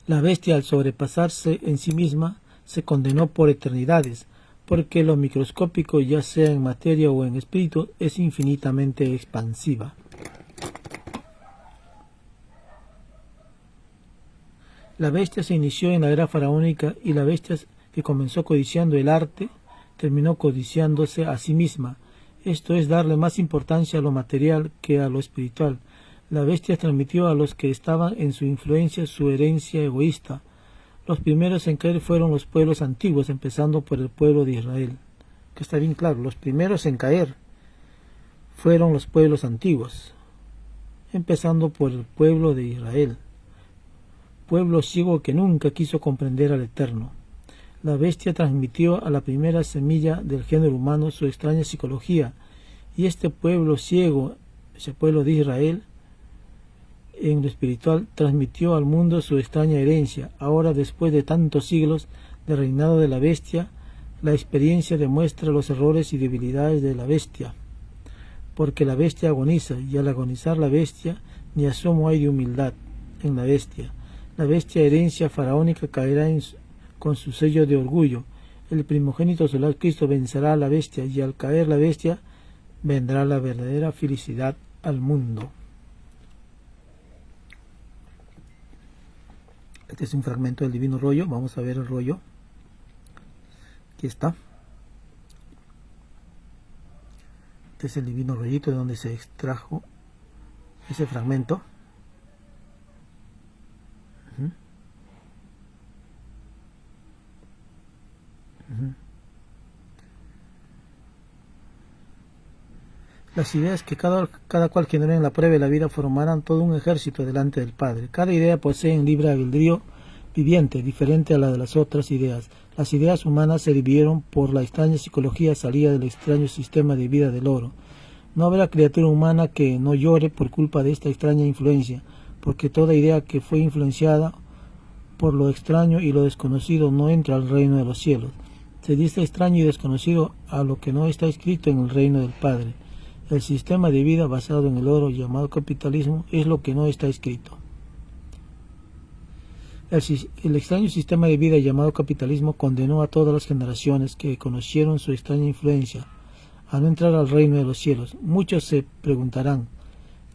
La bestia, al sobrepasarse en sí misma, se condenó por eternidades, porque lo microscópico, ya sea en materia o en espíritu, es infinitamente expansiva. La bestia se inició en la era faraónica, y la bestia que comenzó codiciando el arte, terminó codiciándose a sí misma. Esto es darle más importancia a lo material que a lo espiritual. La bestia transmitió a los que estaban en su influencia su herencia egoísta. Los primeros en caer fueron los pueblos antiguos, empezando por el pueblo de Israel. Que está bien claro, los primeros en caer fueron los pueblos antiguos, empezando por el pueblo de Israel. Pueblo ciego que nunca quiso comprender al Eterno. La bestia transmitió a la primera semilla del género humano su extraña psicología, y este pueblo ciego, ese pueblo de Israel, en lo espiritual, transmitió al mundo su extraña herencia. Ahora, después de tantos siglos de reinado de la bestia, la experiencia demuestra los errores y debilidades de la bestia, porque la bestia agoniza, y al agonizar la bestia, ni asomo hay de humildad en la bestia. La bestia herencia faraónica caerá con su sello de orgullo. El primogénito solar Cristo vencerá a la bestia, y al caer la bestia vendrá la verdadera felicidad al mundo. Este es un fragmento del divino rollo. Vamos a ver el rollo. Aquí está. Este es el divino rollito de donde se extrajo ese fragmento. Las ideas que cada cual genera en la prueba de la vida formarán todo un ejército delante del Padre. Cada idea posee un libre albedrío viviente, diferente a la de las otras ideas. Las ideas humanas se dividieron por la extraña psicología salida del extraño sistema de vida del oro. No habrá criatura humana que no llore por culpa de esta extraña influencia, porque toda idea que fue influenciada por lo extraño y lo desconocido no entra al reino de los cielos. Se dice extraño y desconocido a lo que no está escrito en el reino del Padre. El sistema de vida basado en el oro llamado capitalismo es lo que no está escrito. El extraño sistema de vida llamado capitalismo condenó a todas las generaciones que conocieron su extraña influencia a no entrar al reino de los cielos. Muchos se preguntarán,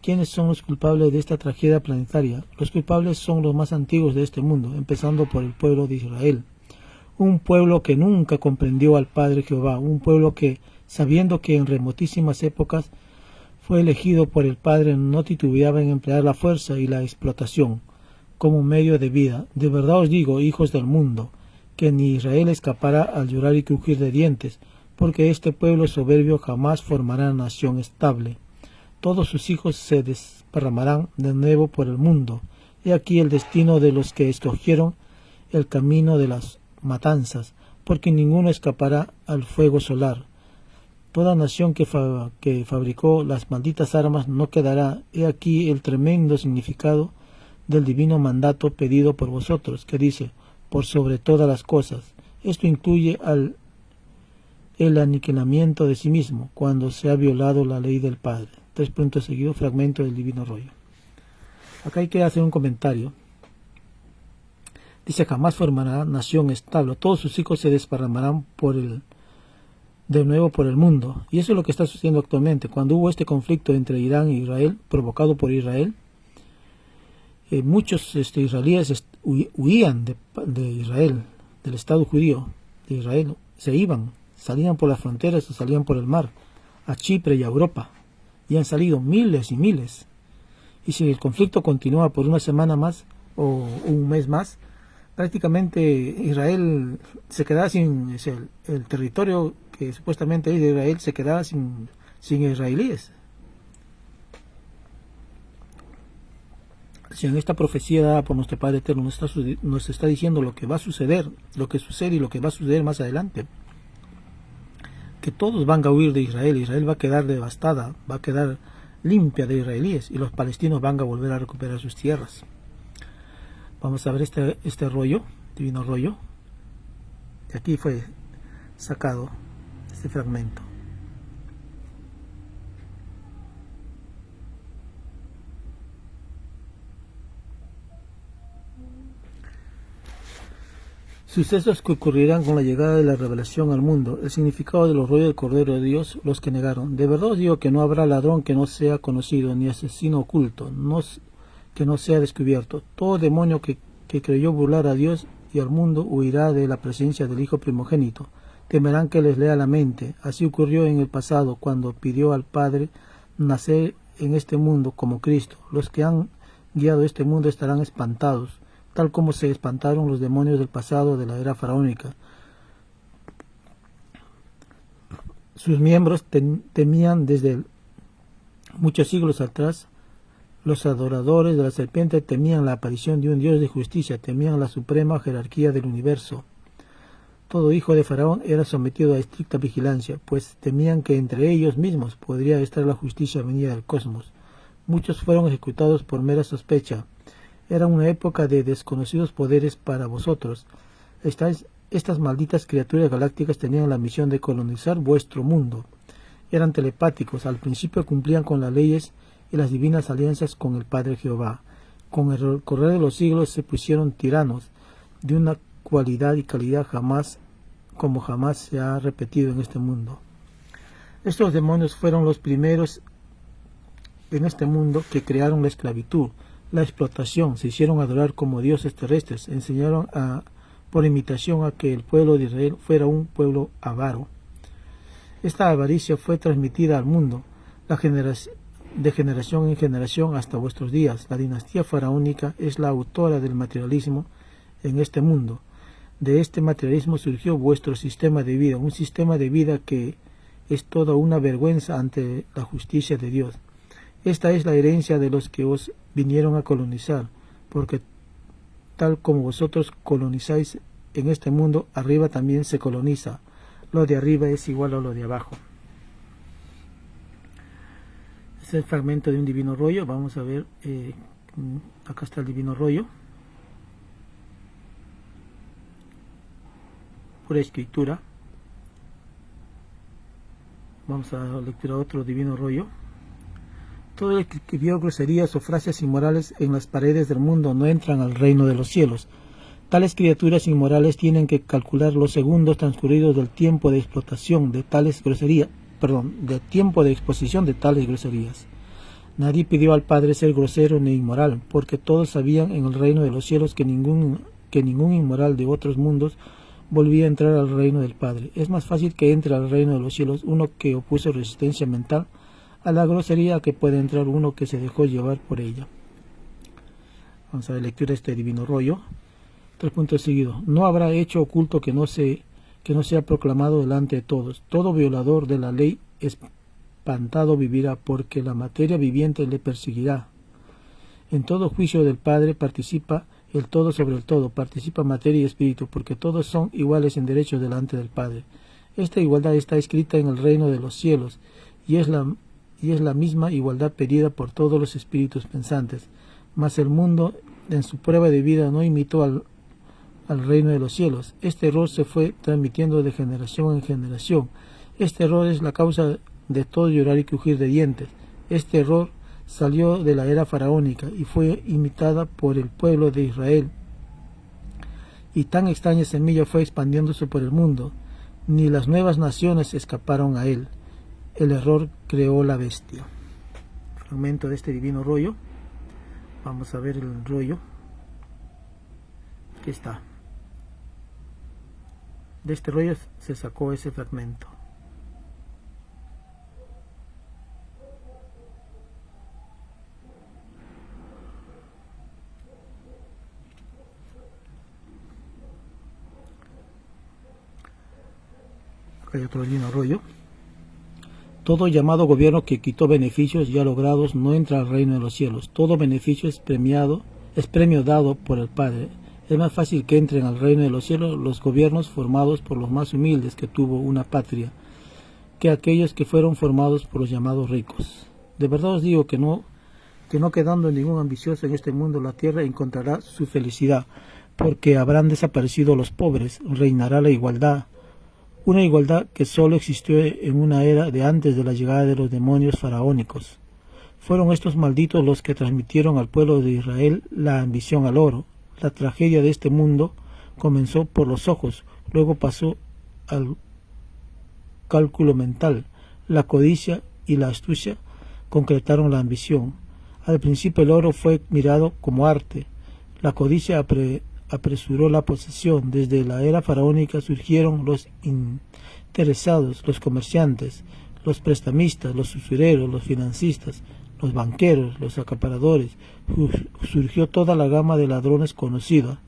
¿quiénes son los culpables de esta tragedia planetaria? Los culpables son los más antiguos de este mundo, empezando por el pueblo de Israel. Un pueblo que nunca comprendió al Padre Jehová, un pueblo que, sabiendo que en remotísimas épocas fue elegido por el Padre, no titubeaba en emplear la fuerza y la explotación como medio de vida. De verdad os digo, hijos del mundo, que ni Israel escapará al llorar y crujir de dientes, porque este pueblo soberbio jamás formará nación estable. Todos sus hijos se desparramarán de nuevo por el mundo. He aquí el destino de los que escogieron el camino de las matanzas, porque ninguno escapará al fuego solar. Toda nación que fabricó las malditas armas no quedará. He aquí el tremendo significado del divino mandato pedido por vosotros, que dice, por sobre todas las cosas. Esto incluye el aniquilamiento de sí mismo, cuando se ha violado la ley del Padre. 3 puntos seguidos, fragmento del divino rollo. Acá hay que hacer un comentario. Dice, jamás formará nación estable. Todos sus hijos se desparramarán de nuevo por el mundo. Y eso es lo que está sucediendo actualmente. Cuando hubo este conflicto entre Irán e Israel, provocado por Israel, muchos israelíes huían de Israel, del Estado judío de Israel. Se iban, salían por las fronteras o salían por el mar, a Chipre y a Europa. Y han salido miles y miles. Y si el conflicto continúa por una semana más o un mes más, prácticamente Israel se quedará sin el territorio que supuestamente es de Israel, se quedará sin israelíes. Si en esta profecía dada por nuestro Padre Eterno nos está diciendo lo que va a suceder, lo que sucede y lo que va a suceder más adelante, que todos van a huir de Israel. Israel va a quedar devastada, va a quedar limpia de israelíes, y los palestinos van a volver a recuperar sus tierras. Vamos a ver este rollo, divino rollo. De aquí fue sacado este fragmento. Sucesos que ocurrirán con la llegada de la revelación al mundo. El significado de los rollos del Cordero de Dios, los que negaron. De verdad os digo que no habrá ladrón que no sea conocido, ni asesino oculto, que no sea descubierto. Todo demonio que creyó burlar a Dios y al mundo huirá de la presencia del Hijo primogénito. Temerán que les lea la mente. Así ocurrió en el pasado, cuando pidió al Padre nacer en este mundo como Cristo. Los que han guiado este mundo estarán espantados, tal como se espantaron los demonios del pasado de la era faraónica. Sus miembros temían desde muchos siglos atrás. Los adoradores de la serpiente temían la aparición de un Dios de justicia, temían la suprema jerarquía del universo. Todo hijo de Faraón era sometido a estricta vigilancia, pues temían que entre ellos mismos podría estar la justicia venida del cosmos. Muchos fueron ejecutados por mera sospecha. Era una época de desconocidos poderes para vosotros. Estas malditas criaturas galácticas tenían la misión de colonizar vuestro mundo. Eran telepáticos, al principio cumplían con las leyes y las divinas alianzas con el Padre Jehová. Con el correr de los siglos se pusieron tiranos, de una cualidad y calidad como jamás se ha repetido en este mundo. Estos demonios fueron los primeros en este mundo que crearon la esclavitud, la explotación, se hicieron adorar como dioses terrestres, enseñaron por imitación a que el pueblo de Israel fuera un pueblo avaro. Esta avaricia fue transmitida al mundo, de generación en generación hasta vuestros días. La dinastía faraónica es la autora del materialismo en este mundo. De este materialismo surgió vuestro sistema de vida, un sistema de vida que es toda una vergüenza ante la justicia de Dios. Esta es la herencia de los que os vinieron a colonizar, porque tal como vosotros colonizáis en este mundo, arriba también se coloniza. Lo de arriba es igual a lo de abajo. Este es el fragmento de un divino rollo. Vamos a ver, acá está el divino rollo. Pura escritura. Vamos a lectura otro divino rollo. Todo el que escribió groserías o frases inmorales en las paredes del mundo no entran al reino de los cielos. Tales criaturas inmorales tienen que calcular los segundos transcurridos del tiempo de explotación de tales groserías, del tiempo de exposición de tales groserías. Nadie pidió al Padre ser grosero ni inmoral, porque todos sabían en el reino de los cielos que ningún inmoral de otros mundos volvía a entrar al reino del Padre. Es más fácil que entre al reino de los cielos uno que opuso resistencia mental a la grosería que puede entrar uno que se dejó llevar por ella. Vamos a ver lectura de este divino rollo. 3 puntos seguidos. No habrá hecho oculto que no sea proclamado delante de todos. Todo violador de la ley espantado vivirá, porque la materia viviente le perseguirá. En todo juicio del Padre participa el todo sobre el todo, participa materia y espíritu, porque todos son iguales en derechos delante del Padre. Esta igualdad está escrita en el reino de los cielos, y es la misma igualdad pedida por todos los espíritus pensantes. Mas el mundo, en su prueba de vida, no imitó al reino de los cielos. Este error se fue transmitiendo de generación en generación. Este error es la causa de todo llorar y crujir de dientes. Este error salió de la era faraónica y fue imitada por el pueblo de Israel. Y tan extraña semilla fue expandiéndose por el mundo. Ni las nuevas naciones escaparon a él. El error creó la bestia. Fragmento de este divino rollo. Vamos a ver el rollo. Aquí está. De este rollo se sacó ese fragmento. Acá hay otro divino rollo. Todo llamado gobierno que quitó beneficios ya logrados no entra al reino de los cielos. Todo beneficio es premio dado por el Padre. Es más fácil que entren al reino de los cielos los gobiernos formados por los más humildes que tuvo una patria, que aquellos que fueron formados por los llamados ricos. De verdad os digo que no quedando ningún ambicioso en este mundo, la tierra encontrará su felicidad, porque habrán desaparecido los pobres, reinará la igualdad, una igualdad que solo existió en una era de antes de la llegada de los demonios faraónicos. Fueron estos malditos los que transmitieron al pueblo de Israel la ambición al oro. La tragedia de este mundo comenzó por los ojos, luego pasó al cálculo mental. La codicia y la astucia concretaron la ambición. Al principio el oro fue mirado como arte. La codicia apresuró la posesión. Desde la era faraónica surgieron los interesados, los comerciantes, los prestamistas, los usureros, los financistas, los banqueros, los acaparadores. Surgió toda la gama de ladrones conocida,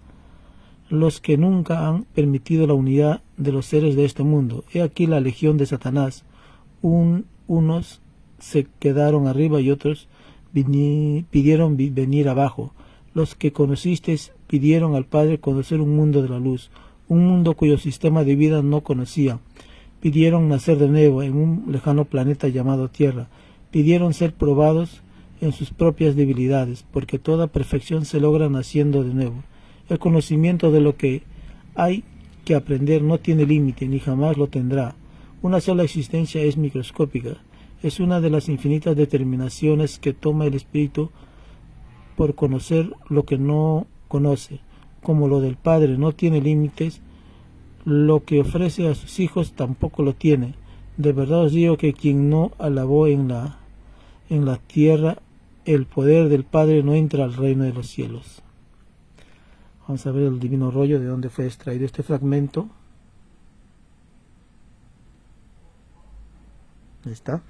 los que nunca han permitido la unidad de los seres de este mundo. He aquí la legión de Satanás. Unos se quedaron arriba y otros pidieron venir abajo. Los que conocisteis pidieron al Padre conocer un mundo de la luz, un mundo cuyo sistema de vida no conocía. Pidieron nacer de nuevo en un lejano planeta llamado Tierra. Pidieron ser probados en sus propias debilidades, porque toda perfección se logra naciendo de nuevo. El conocimiento de lo que hay que aprender no tiene límite, ni jamás lo tendrá. Una sola existencia es microscópica. Es una de las infinitas determinaciones que toma el espíritu por conocer lo que no conoce. Como lo del Padre no tiene límites, lo que ofrece a sus hijos tampoco lo tiene. De verdad os digo que quien no alabó en la tierra el poder del Padre no entra al reino de los cielos. Vamos a ver el divino rollo de donde fue extraído este fragmento. Ahí está.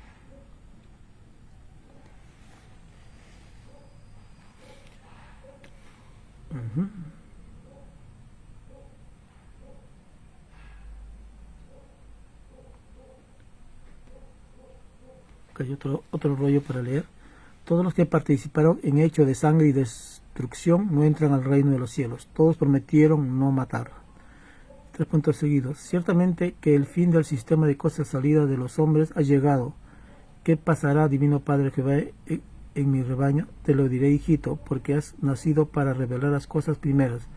Acá hay otro rollo para leer. Todos los que participaron en hecho de sangre y destrucción no entran al reino de los cielos. Todos prometieron no matar. 3 puntos seguidos. Ciertamente que el fin del sistema de cosas salidas de los hombres ha llegado. ¿Qué pasará, divino Padre Jehová, en mi rebaño? Te lo diré, hijito, porque has nacido para revelar las cosas primeras,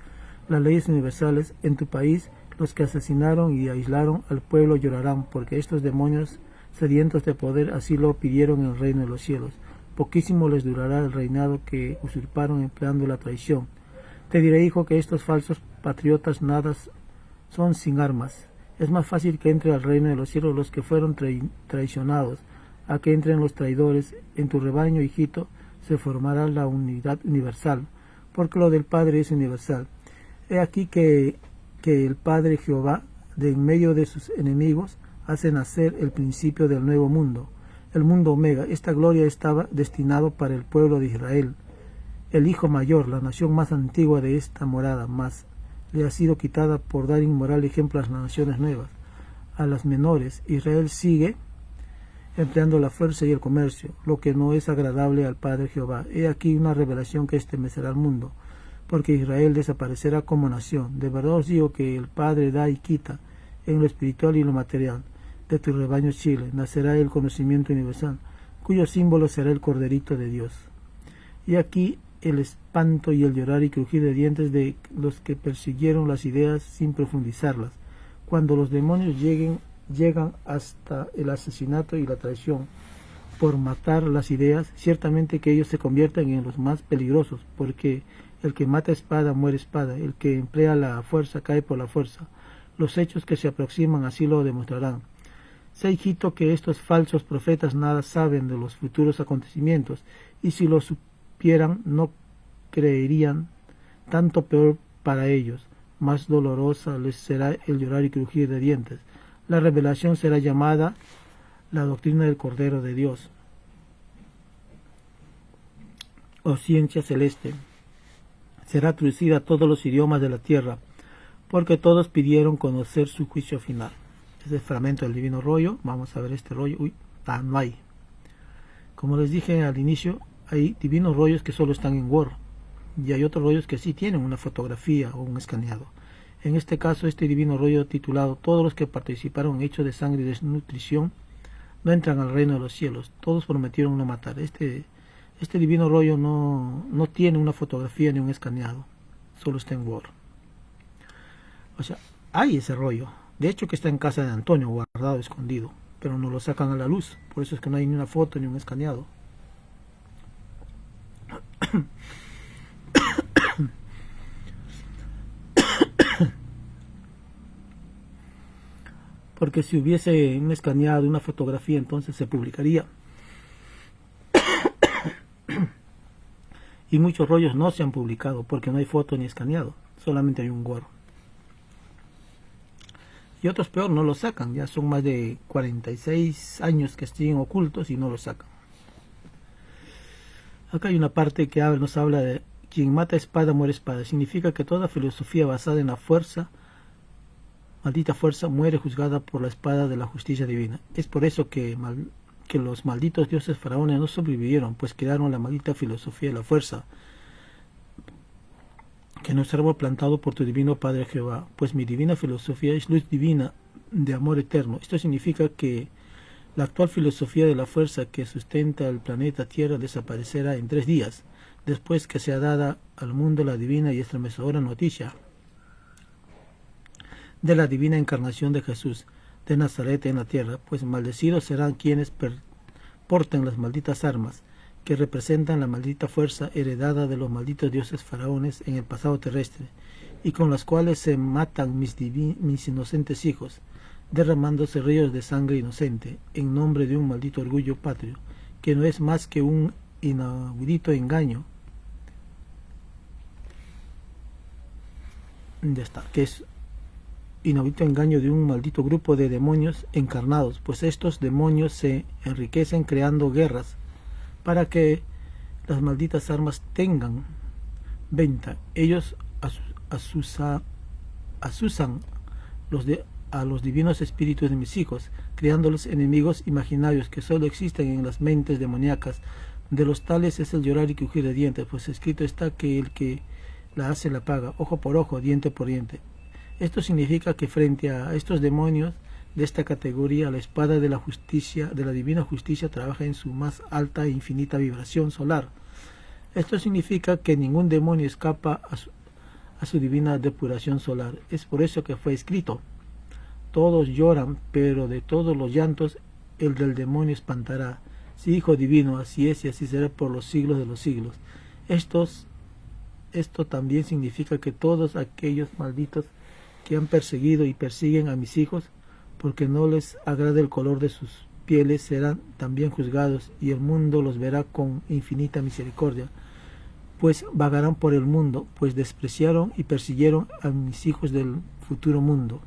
las leyes universales. En tu país, los que asesinaron y aislaron al pueblo llorarán, porque estos demonios sedientos de poder así lo pidieron en el reino de los cielos. Poquísimo les durará el reinado que usurparon empleando la traición. Te diré, hijo, que estos falsos patriotas nada son sin armas. Es más fácil que entre al reino de los cielos los que fueron traicionados, a que entren los traidores. En tu rebaño, hijito, se formará la unidad universal, porque lo del Padre es universal. He aquí que el Padre Jehová, de en medio de sus enemigos, hace nacer el principio del nuevo mundo, el mundo Omega. Esta gloria estaba destinado para el pueblo de Israel, el hijo mayor, la nación más antigua de esta morada, mas le ha sido quitada por dar inmoral ejemplo a las naciones nuevas. A las menores, Israel sigue empleando la fuerza y el comercio, lo que no es agradable al Padre Jehová. He aquí una revelación que estremecerá al mundo, porque Israel desaparecerá como nación. De verdad os digo que el Padre da y quita en lo espiritual y lo material. De tu rebaño Chile nacerá el conocimiento universal, cuyo símbolo será el Corderito de Dios. Y aquí el espanto y el llorar y crujir de dientes de los que persiguieron las ideas sin profundizarlas. Cuando los demonios llegan hasta el asesinato y la traición por matar las ideas, ciertamente que ellos se convierten en los más peligrosos, porque el que mata espada muere espada, el que emplea la fuerza cae por la fuerza. Los hechos que se aproximan así lo demostrarán. Sé, hijito, que estos falsos profetas nada saben de los futuros acontecimientos, y si lo supieran no creerían. Tanto peor para ellos, más dolorosa les será el llorar y crujir de dientes. La revelación será llamada la doctrina del Cordero de Dios, o ciencia celeste. Será traducida a todos los idiomas de la tierra, porque todos pidieron conocer su juicio final. Este es el fragmento del divino rollo. Vamos a ver este rollo. No hay. Como les dije al inicio, hay divinos rollos que solo están en Word, y hay otros rollos que sí tienen una fotografía o un escaneado. En este caso, este divino rollo titulado Todos los que participaron en hechos de sangre y desnutrición no entran al reino de los cielos. Todos prometieron no matar. Este divino rollo no tiene una fotografía ni un escaneado, solo está en Word. O sea, hay ese rollo. De hecho que está en casa de Antonio, guardado, escondido, pero no lo sacan a la luz. Por eso es que no hay ni una foto ni un escaneado. Porque si hubiese un escaneado, una fotografía, entonces se publicaría. Y muchos rollos no se han publicado porque no hay foto ni escaneado, solamente hay un Word. Y otros peor, no lo sacan, ya son más de 46 años que siguen ocultos y no lo sacan. Acá hay una parte que nos habla de quien mata espada muere espada. Significa que toda filosofía basada en la fuerza, maldita fuerza, muere juzgada por la espada de la justicia divina. Es por eso que los malditos dioses faraones no sobrevivieron, pues crearon la maldita filosofía de la fuerza, que no es árbol plantado por tu divino Padre Jehová, pues mi divina filosofía es luz divina de amor eterno. Esto significa que la actual filosofía de la fuerza que sustenta el planeta Tierra desaparecerá en 3 días, después que sea dada al mundo la divina y estremecedora noticia de la divina encarnación de Jesús de Nazaret en la tierra, pues maldecidos serán quienes porten las malditas armas, que representan la maldita fuerza heredada de los malditos dioses faraones en el pasado terrestre, y con las cuales se matan mis inocentes hijos, derramándose ríos de sangre inocente, en nombre de un maldito orgullo patrio, que no es más que un inaudito engaño. Ya está, que es inaudito engaño de un maldito grupo de demonios encarnados, pues estos demonios se enriquecen creando guerras para que las malditas armas tengan venta. Ellos asusan a los divinos espíritus de mis hijos, creándolos enemigos imaginarios que solo existen en las mentes demoníacas. De los tales es el llorar y crujir de dientes, pues escrito está que el que la hace la paga, ojo por ojo, diente por diente. Esto significa que frente a estos demonios de esta categoría, la espada de la justicia, de la divina justicia, trabaja en su más alta e infinita vibración solar. Esto significa que ningún demonio escapa a su divina depuración solar. Es por eso que fue escrito: todos lloran, pero de todos los llantos el del demonio espantará. Sí, Hijo divino, así es y así será por los siglos de los siglos. Esto también significa que todos aquellos malditos que han perseguido y persiguen a mis hijos, porque no les agrada el color de sus pieles, serán también juzgados, y el mundo los verá con infinita misericordia, pues vagarán por el mundo, pues despreciaron y persiguieron a mis hijos del futuro mundo,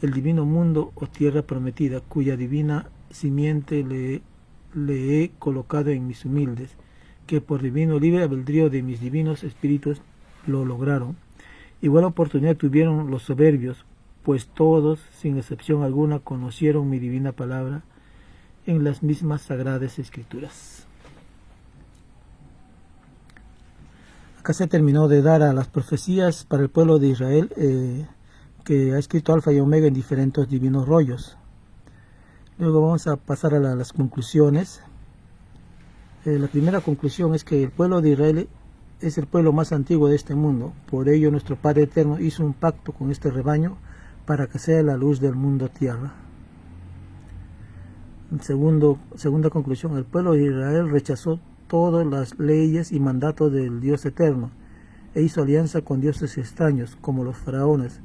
el divino mundo o tierra prometida, cuya divina simiente le he colocado en mis humildes, que por divino libre albedrío de mis divinos espíritus lo lograron. Igual oportunidad tuvieron los soberbios, pues todos, sin excepción alguna, conocieron mi divina palabra en las mismas sagradas escrituras. Acá se terminó de dar a las profecías para el pueblo de Israel, que ha escrito Alfa y Omega en diferentes divinos rollos. Luego vamos a pasar a las conclusiones. La primera conclusión es que el pueblo de Israel es el pueblo más antiguo de este mundo. Por ello nuestro Padre Eterno hizo un pacto con este rebaño para que sea la luz del mundo tierra. Segunda conclusión, el pueblo de Israel rechazó todas las leyes y mandatos del Dios Eterno e hizo alianza con dioses extraños como los faraones,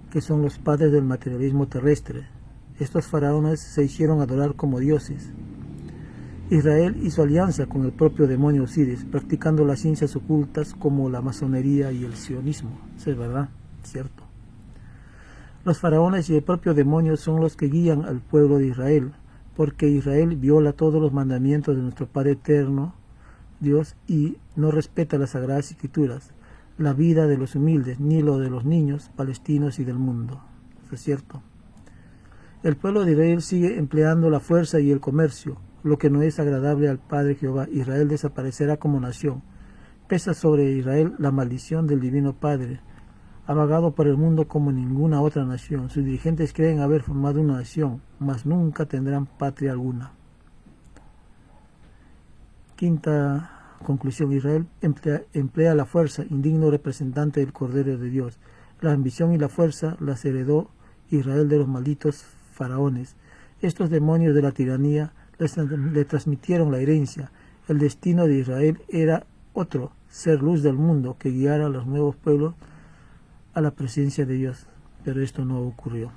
que son los padres del materialismo terrestre. Estos faraones se hicieron adorar como dioses. Israel hizo alianza con el propio demonio Osiris, practicando las ciencias ocultas como la masonería y el sionismo. Eso es verdad, cierto. Los faraones y el propio demonio son los que guían al pueblo de Israel, porque Israel viola todos los mandamientos de nuestro Padre Eterno, Dios, y no respeta las Sagradas Escrituras, la vida de los humildes, ni lo de los niños palestinos y del mundo. Eso es cierto. El pueblo de Israel sigue empleando la fuerza y el comercio, lo que no es agradable al Padre Jehová. Israel desaparecerá como nación. Pesa sobre Israel la maldición del Divino Padre. Ha vagado por el mundo como ninguna otra nación. Sus dirigentes creen haber formado una nación, mas nunca tendrán patria alguna. Quinta conclusión: Israel emplea la fuerza, indigno representante del Cordero de Dios. La ambición y la fuerza las heredó Israel de los malditos faraones. Estos demonios de la tiranía le transmitieron la herencia. El destino de Israel era otro: ser luz del mundo que guiara a los nuevos pueblos a la presencia de Dios, pero esto no ocurrió.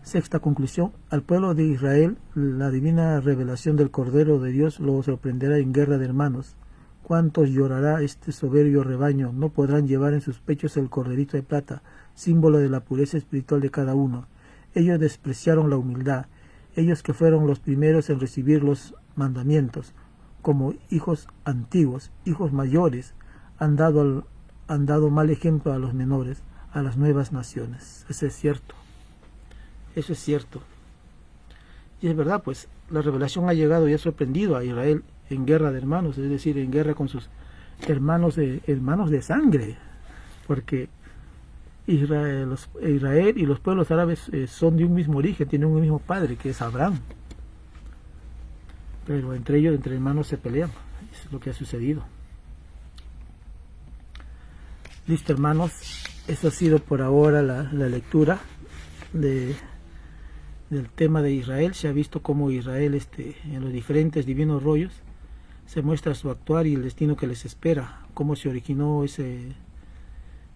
Sexta conclusión: al pueblo de Israel la divina revelación del Cordero de Dios lo sorprenderá en guerra de hermanos. ¿Cuántos llorará este soberbio rebaño? No podrán llevar en sus pechos el corderito de plata, símbolo de la pureza espiritual de cada uno. Ellos despreciaron la humildad, ellos que fueron los primeros en recibir los mandamientos, como hijos antiguos, hijos mayores, han dado mal ejemplo a los menores, a las nuevas naciones. Eso es cierto. Eso es cierto. Y es verdad, pues la revelación ha llegado y ha sorprendido a Israel en guerra de hermanos, es decir, en guerra con sus hermanos de sangre, porque Israel y los pueblos árabes son de un mismo origen, tienen un mismo padre, que es Abraham. Pero entre ellos, entre hermanos, se pelean. Eso es lo que ha sucedido. Listo, hermanos, eso ha sido por ahora la lectura del tema de Israel. Se ha visto cómo Israel en los diferentes divinos rollos se muestra su actuar y el destino que les espera, cómo se originó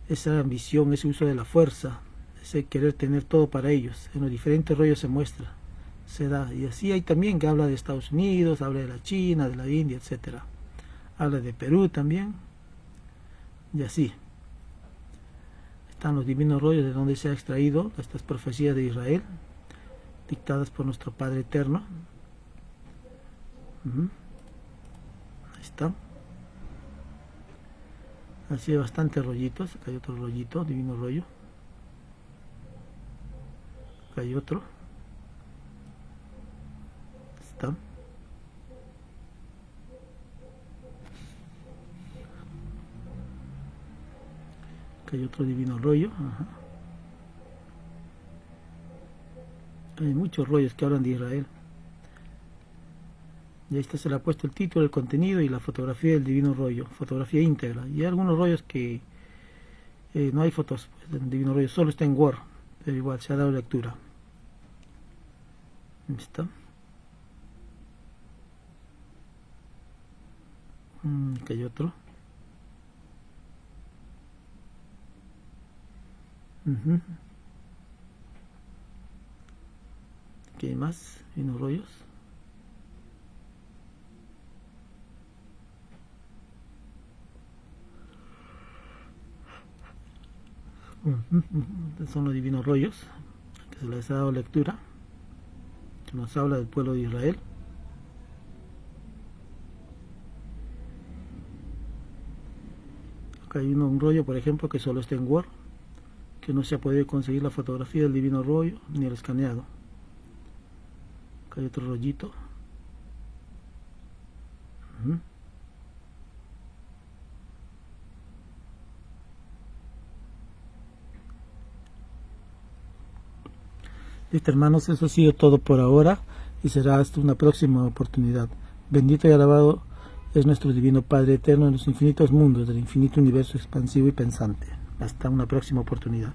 esa ambición, ese uso de la fuerza, ese querer tener todo para ellos. En los diferentes rollos se muestra, se da. Y así hay también que habla de Estados Unidos, habla de la China, de la India, etcétera. Habla de Perú también, y así. Están los divinos rollos de donde se ha extraído estas profecías de Israel, dictadas por nuestro Padre Eterno. Ahí está. Así hay bastantes rollitos. Acá hay otro rollito, divino rollo. Acá hay otro. Está. Acá hay otro divino rollo. Ajá. Hay muchos rollos que hablan de Israel. Y ahí está, se le ha puesto el título, el contenido y la fotografía del divino rollo, fotografía íntegra. Y hay algunos rollos que no hay fotos del divino rollo, solo está en Word, pero igual se ha dado lectura. Ahí está. Aquí hay otro. Aquí hay más divinos rollos. Estos son los divinos rollos que se les ha dado lectura, que nos habla del pueblo de Israel. Acá hay un rollo, por ejemplo, que solo está en Word, que no se ha podido conseguir la fotografía del divino rollo ni el escaneado. Acá hay otro rollito. Listo, hermanos, eso ha sido todo por ahora y será hasta una próxima oportunidad. Bendito y alabado es nuestro divino Padre Eterno en los infinitos mundos del infinito universo expansivo y pensante. Hasta una próxima oportunidad.